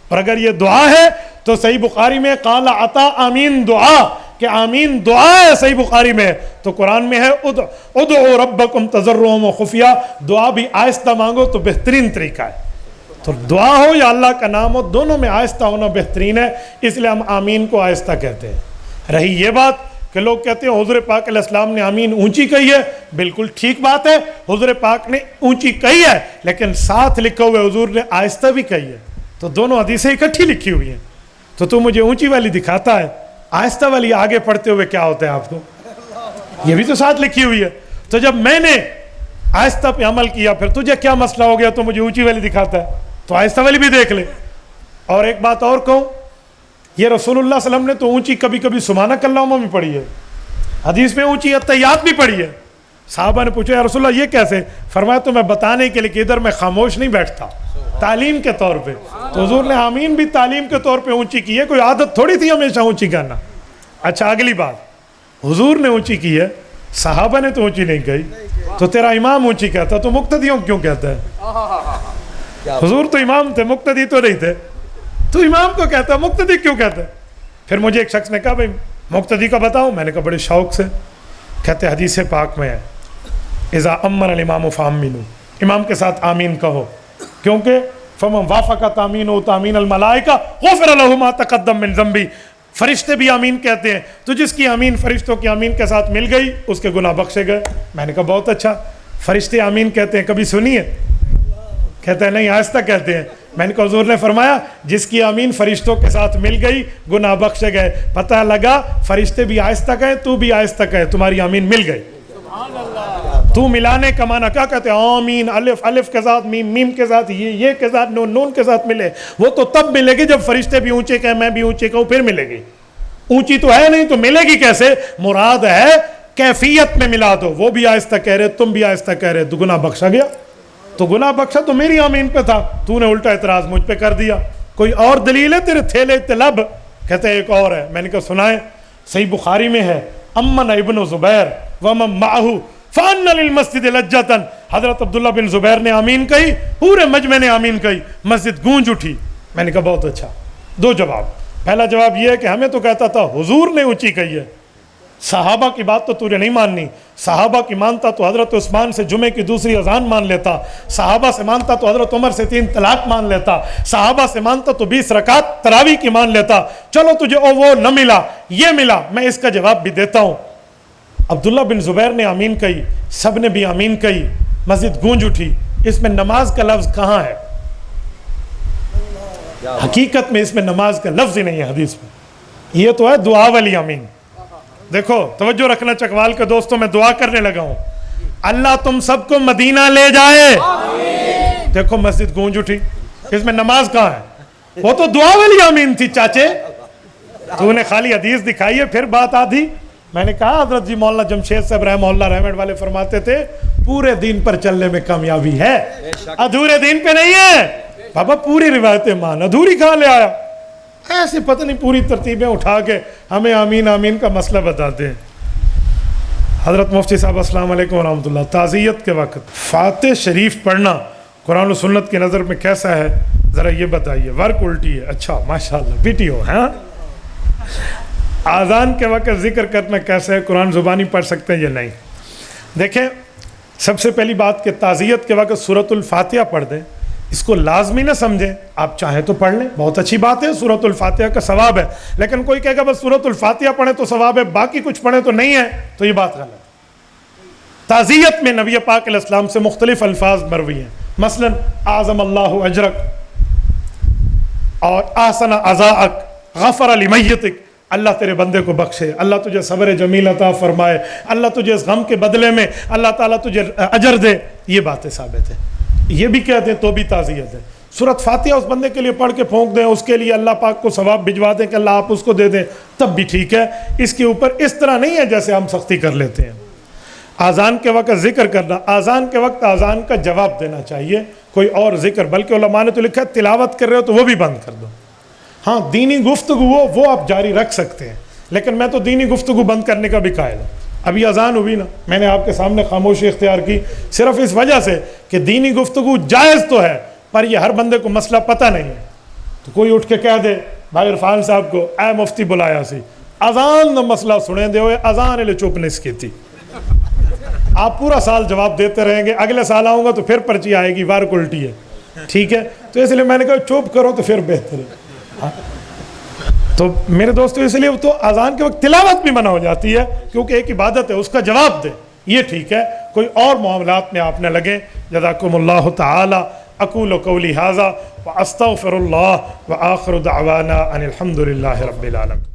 اور اگر یہ دعا ہے تو صحیح بخاری میں قال عطا آمین دعا، کہ آمین دعا ہے، صحیح بخاری میں ہے۔ تو قرآن میں ہے ادعوا ربکم تضرعا وخفیا، دعا بھی آہستہ مانگو تو بہترین طریقہ ہے۔ تو دعا ہو یا اللہ کا نام ہو، دونوں میں آہستہ ہونا بہترین ہے، اس لیے ہم آمین کو آہستہ کہتے ہیں۔ رہی یہ بات کہ لوگ کہتے ہیں حضور پاک علیہ السلام نے آمین اونچی کہی ہے، بالکل ٹھیک بات ہے، حضور پاک نے اونچی کہی ہے، لیکن ساتھ لکھا ہوئے حضور نے آہستہ بھی کہی ہے۔ تو دونوں حدیثیں اکٹھی لکھی ہوئی ہیں، تو مجھے اونچی والی دکھاتا ہے، آہستہ والی آگے پڑھتے ہوئے کیا ہوتا ہے آپ کو؟ یہ بھی تو ساتھ لکھی ہوئی ہے۔ تو جب میں نے آہستہ پہ عمل کیا، پھر تجھے کیا مسئلہ ہو گیا تو مجھے اونچی والی دکھاتا ہے؟ تو آہستہ والی بھی دیکھ لے۔ اور ایک بات اور کہوں، یہ رسول اللہ صلی اللہ علیہ وسلم نے تو اونچی کبھی کبھی سبحانک اللہم بھی پڑھی ہے، حدیث میں اونچی اتحیات بھی پڑھی ہے۔ صحابہ نے پوچھا یا رسول اللہ یہ کیسے؟ فرمایا تو میں بتانے کے لیے کہ ادھر میں خاموش نہیں بیٹھتا، تعلیم کے طور پہ۔ تو حضور نے آمین بھی تعلیم کے طور پہ اونچی کی ہے، کوئی عادت تھوڑی تھی ہمیشہ اونچی کرنا۔ اچھا اگلی بات، حضور نے اونچی کی ہے، صحابہ نے تو اونچی نہیں کہی، تو تیرا امام اونچی کہتا تو مقتدیوں کیوں کہتا ہے؟ حضور تو امام تھے، مقتدی تو نہیں تھے، تو امام کو کہتا ہے، مقتدی کیوں کہتا ہے؟ پھر مجھے ایک شخص نے کہا بھائی مقتدی کا بتاؤ، میں نے کہا بڑے شوق سے، کہتے حدیث پاک میں ہے اذا امن الامام فامنوا، امام کے ساتھ آمین کہو، کیونکہ فمن وافق تامینہ تامین الملائکہ غفر لہ ما تقدم من ذنبہ، فرشتے بھی آمین کہتے ہیں، تو جس کی آمین فرشتوں کی آمین کے ساتھ مل گئی اس کے گناہ بخشے گئے۔ میں نے کہا بہت اچھا، فرشتے آمین کہتے ہیں کبھی سنی ہے؟ کہتے ہیں نہیں، آہستہ کہتے ہیں۔ میں نے کہا حضور نے فرمایا جس کی آمین فرشتوں کے ساتھ مل گئی گناہ بخشے گئے۔ پتہ لگا فرشتے بھی آہستہ کہے، تو بھی آہستہ کہے، تمہاری آمین مل گئی۔ تو ملانے کا معنی کیا کہتے ہیں؟ آمین الف الف کے ساتھ، میم میم کے ساتھ، یہ کے ساتھ، نون نون کے ساتھ ملے، وہ تو تب ملے گی جب فرشتے بھی اونچے کہیں، میں بھی اونچے کہوں، پھر ملے گی۔ اونچی تو ہے نہیں تو ملے گی کیسے؟ مراد ہے کیفیت میں ملا دو، وہ بھی آہستہ کہہ رہے، تم بھی آہستہ کہہ رہے، تو گناہ بخشا گیا۔ تو گناہ بخشا تو میری آمین پہ تھا، تو نے الٹا اعتراض مجھ پہ کر دیا۔ کوئی اور دلیل ہے تیرے تھیلے طلب؟ کہتے ہیں ایک اور ہے۔ میں نے کہا سنائیں، صحیح بخاری میں ہے امن ابن زبیر ومن معه فان للمسجد لجتا، حضرت عبداللہ بن زبیر نے آمین کہی، پورے مجمع نے آمین کہی، مسجد گونج اٹھی۔ میں نے کہا بہت اچھا۔ دو جواب، پہلا جواب یہ ہے کہ ہمیں تو کہتا تھا حضور نے اونچی کہی ہے، صحابہ کی بات تو نے نہیں ماننی، صحابہ کی مانتا تو حضرت عثمان سے جمعے کی دوسری اذان مان لیتا، صحابہ سے مانتا تو حضرت عمر سے 3 طلاق مان لیتا، صحابہ سے مانتا تو 20 رکعت تراویح کی مان لیتا۔ چلو تجھے وہ نہ ملا، یہ ملا، میں اس کا جواب بھی دیتا ہوں۔ عبداللہ بن زبیر نے آمین کہی, سب نے بھی آمین کہی, مسجد گونج اٹھی. اس میں نماز کا لفظ کہاں ہے؟ حقیقت میں اس میں نماز کا لفظ ہی نہیں ہے حدیث میں. یہ تو ہے دعا والی آمین. دیکھو توجہ رکھنا چکوال کے دوستوں, میں دعا کرنے لگا ہوں, اللہ تم سب کو مدینہ لے جائے. دیکھو مسجد گونج اٹھی, اس میں نماز کہاں ہے؟ وہ تو دعا والی آمین تھی. چاچے تو نے خالی حدیث دکھائی ہے, پھر بات آدھی. میں نے کہا حضرت جی مولانا جمشید صاحب رحمہ اللہ رحمت والے فرماتے تھے پورے دین پر چلنے میں کامیابی ہے, ادھورے دین پہ نہیں ہے. بابا پوری روایتیں مان, ادھوری کہاں لے آیا؟ ایسے پتہ نہیں پوری ترتیبیں اٹھا کے ہمیں آمین آمین کا مسئلہ بتاتے ہیں. حضرت مفتی صاحب السلام علیکم ورحمۃ اللہ. تعزیت کے وقت فاتح شریف پڑھنا قرآن و سنت کی نظر میں کیسا ہے, ذرا یہ بتائیے. ورک الٹی ہے, اچھا ماشاءاللہ بیٹی ہو. ہاں, آذان کے وقت ذکر کرنا کیسا ہے, قرآن زبانی پڑھ سکتے ہیں یا نہیں؟ دیکھیں سب سے پہلی بات کہ تعزیت کے وقت سورۃ الفاتحہ پڑھ دیں, اس کو لازمی نہ سمجھیں. آپ چاہیں تو پڑھ لیں, بہت اچھی بات ہے, سورۃ الفاتحہ کا ثواب ہے. لیکن کوئی کہے گا بس سورۃ الفاتحہ پڑھیں تو ثواب ہے, باقی کچھ پڑھیں تو نہیں ہے, تو یہ بات غلط. تعزیت میں نبی پاک علیہ السلام سے مختلف الفاظ مروی ہیں, مثلا اعظم اللہ اجرک اور احسن عزاءک, غفر لمیتک, اللہ تیرے بندے کو بخشے, اللہ تجھے صبر جمیل عطا فرمائے, اللہ تجھے اس غم کے بدلے میں اللہ تعالیٰ تجھے اجر دے. یہ باتیں ثابت ہیں. یہ بھی کہتے ہیں تو بھی تعزیت ہے. سورۃ فاتحہ اس بندے کے لیے پڑھ کے پھونک دیں, اس کے لیے اللہ پاک کو ثواب بھجوا دیں کہ اللہ آپ اس کو دے دیں, تب بھی ٹھیک ہے. اس کے اوپر اس طرح نہیں ہے جیسے ہم سختی کر لیتے ہیں. آذان کے وقت ذکر کرنا, آذان کے وقت آذان کا جواب دینا چاہیے, کوئی اور ذکر, بلکہ علماء نے تو لکھا ہے تلاوت کر رہے ہو تو وہ بھی بند کر دو. ہاں دینی گفتگو وہ آپ جاری رکھ سکتے ہیں, لیکن میں تو دینی گفتگو بند کرنے کا بھی قائل ہوں. ابھی اذان ہوئی نا, میں نے آپ کے سامنے خاموشی اختیار کی صرف اس وجہ سے کہ دینی گفتگو جائز تو ہے, پر یہ ہر بندے کو مسئلہ پتہ نہیں ہے. تو کوئی اٹھ کے کہہ دے بھائی عرفان صاحب کو اے مفتی بلایا سی, اذان دا مسئلہ سنیں دے ہوئے اذان لے چپ نہیں کی تھی. آپ پورا سال جواب دیتے رہیں گے, اگلے سال آؤں گا تو پھر پرچی آئے گی وار الٹی ہے. ٹھیک ہے, تو اس لیے میں نے کہا چپ کرو تو پھر بہتر ہے. تو میرے دوستو اس لیے تو اذان کے وقت تلاوت بھی منع ہو جاتی ہے, کیونکہ ایک عبادت ہے, اس کا جواب دے, یہ ٹھیک ہے. کوئی اور معاملات میں آپ نے لگے. جزاکم اللہ تعالی. اقول قولی ھذا واستغفر اللہ وآخر دعوانا ان الحمد للہ رب العالمین.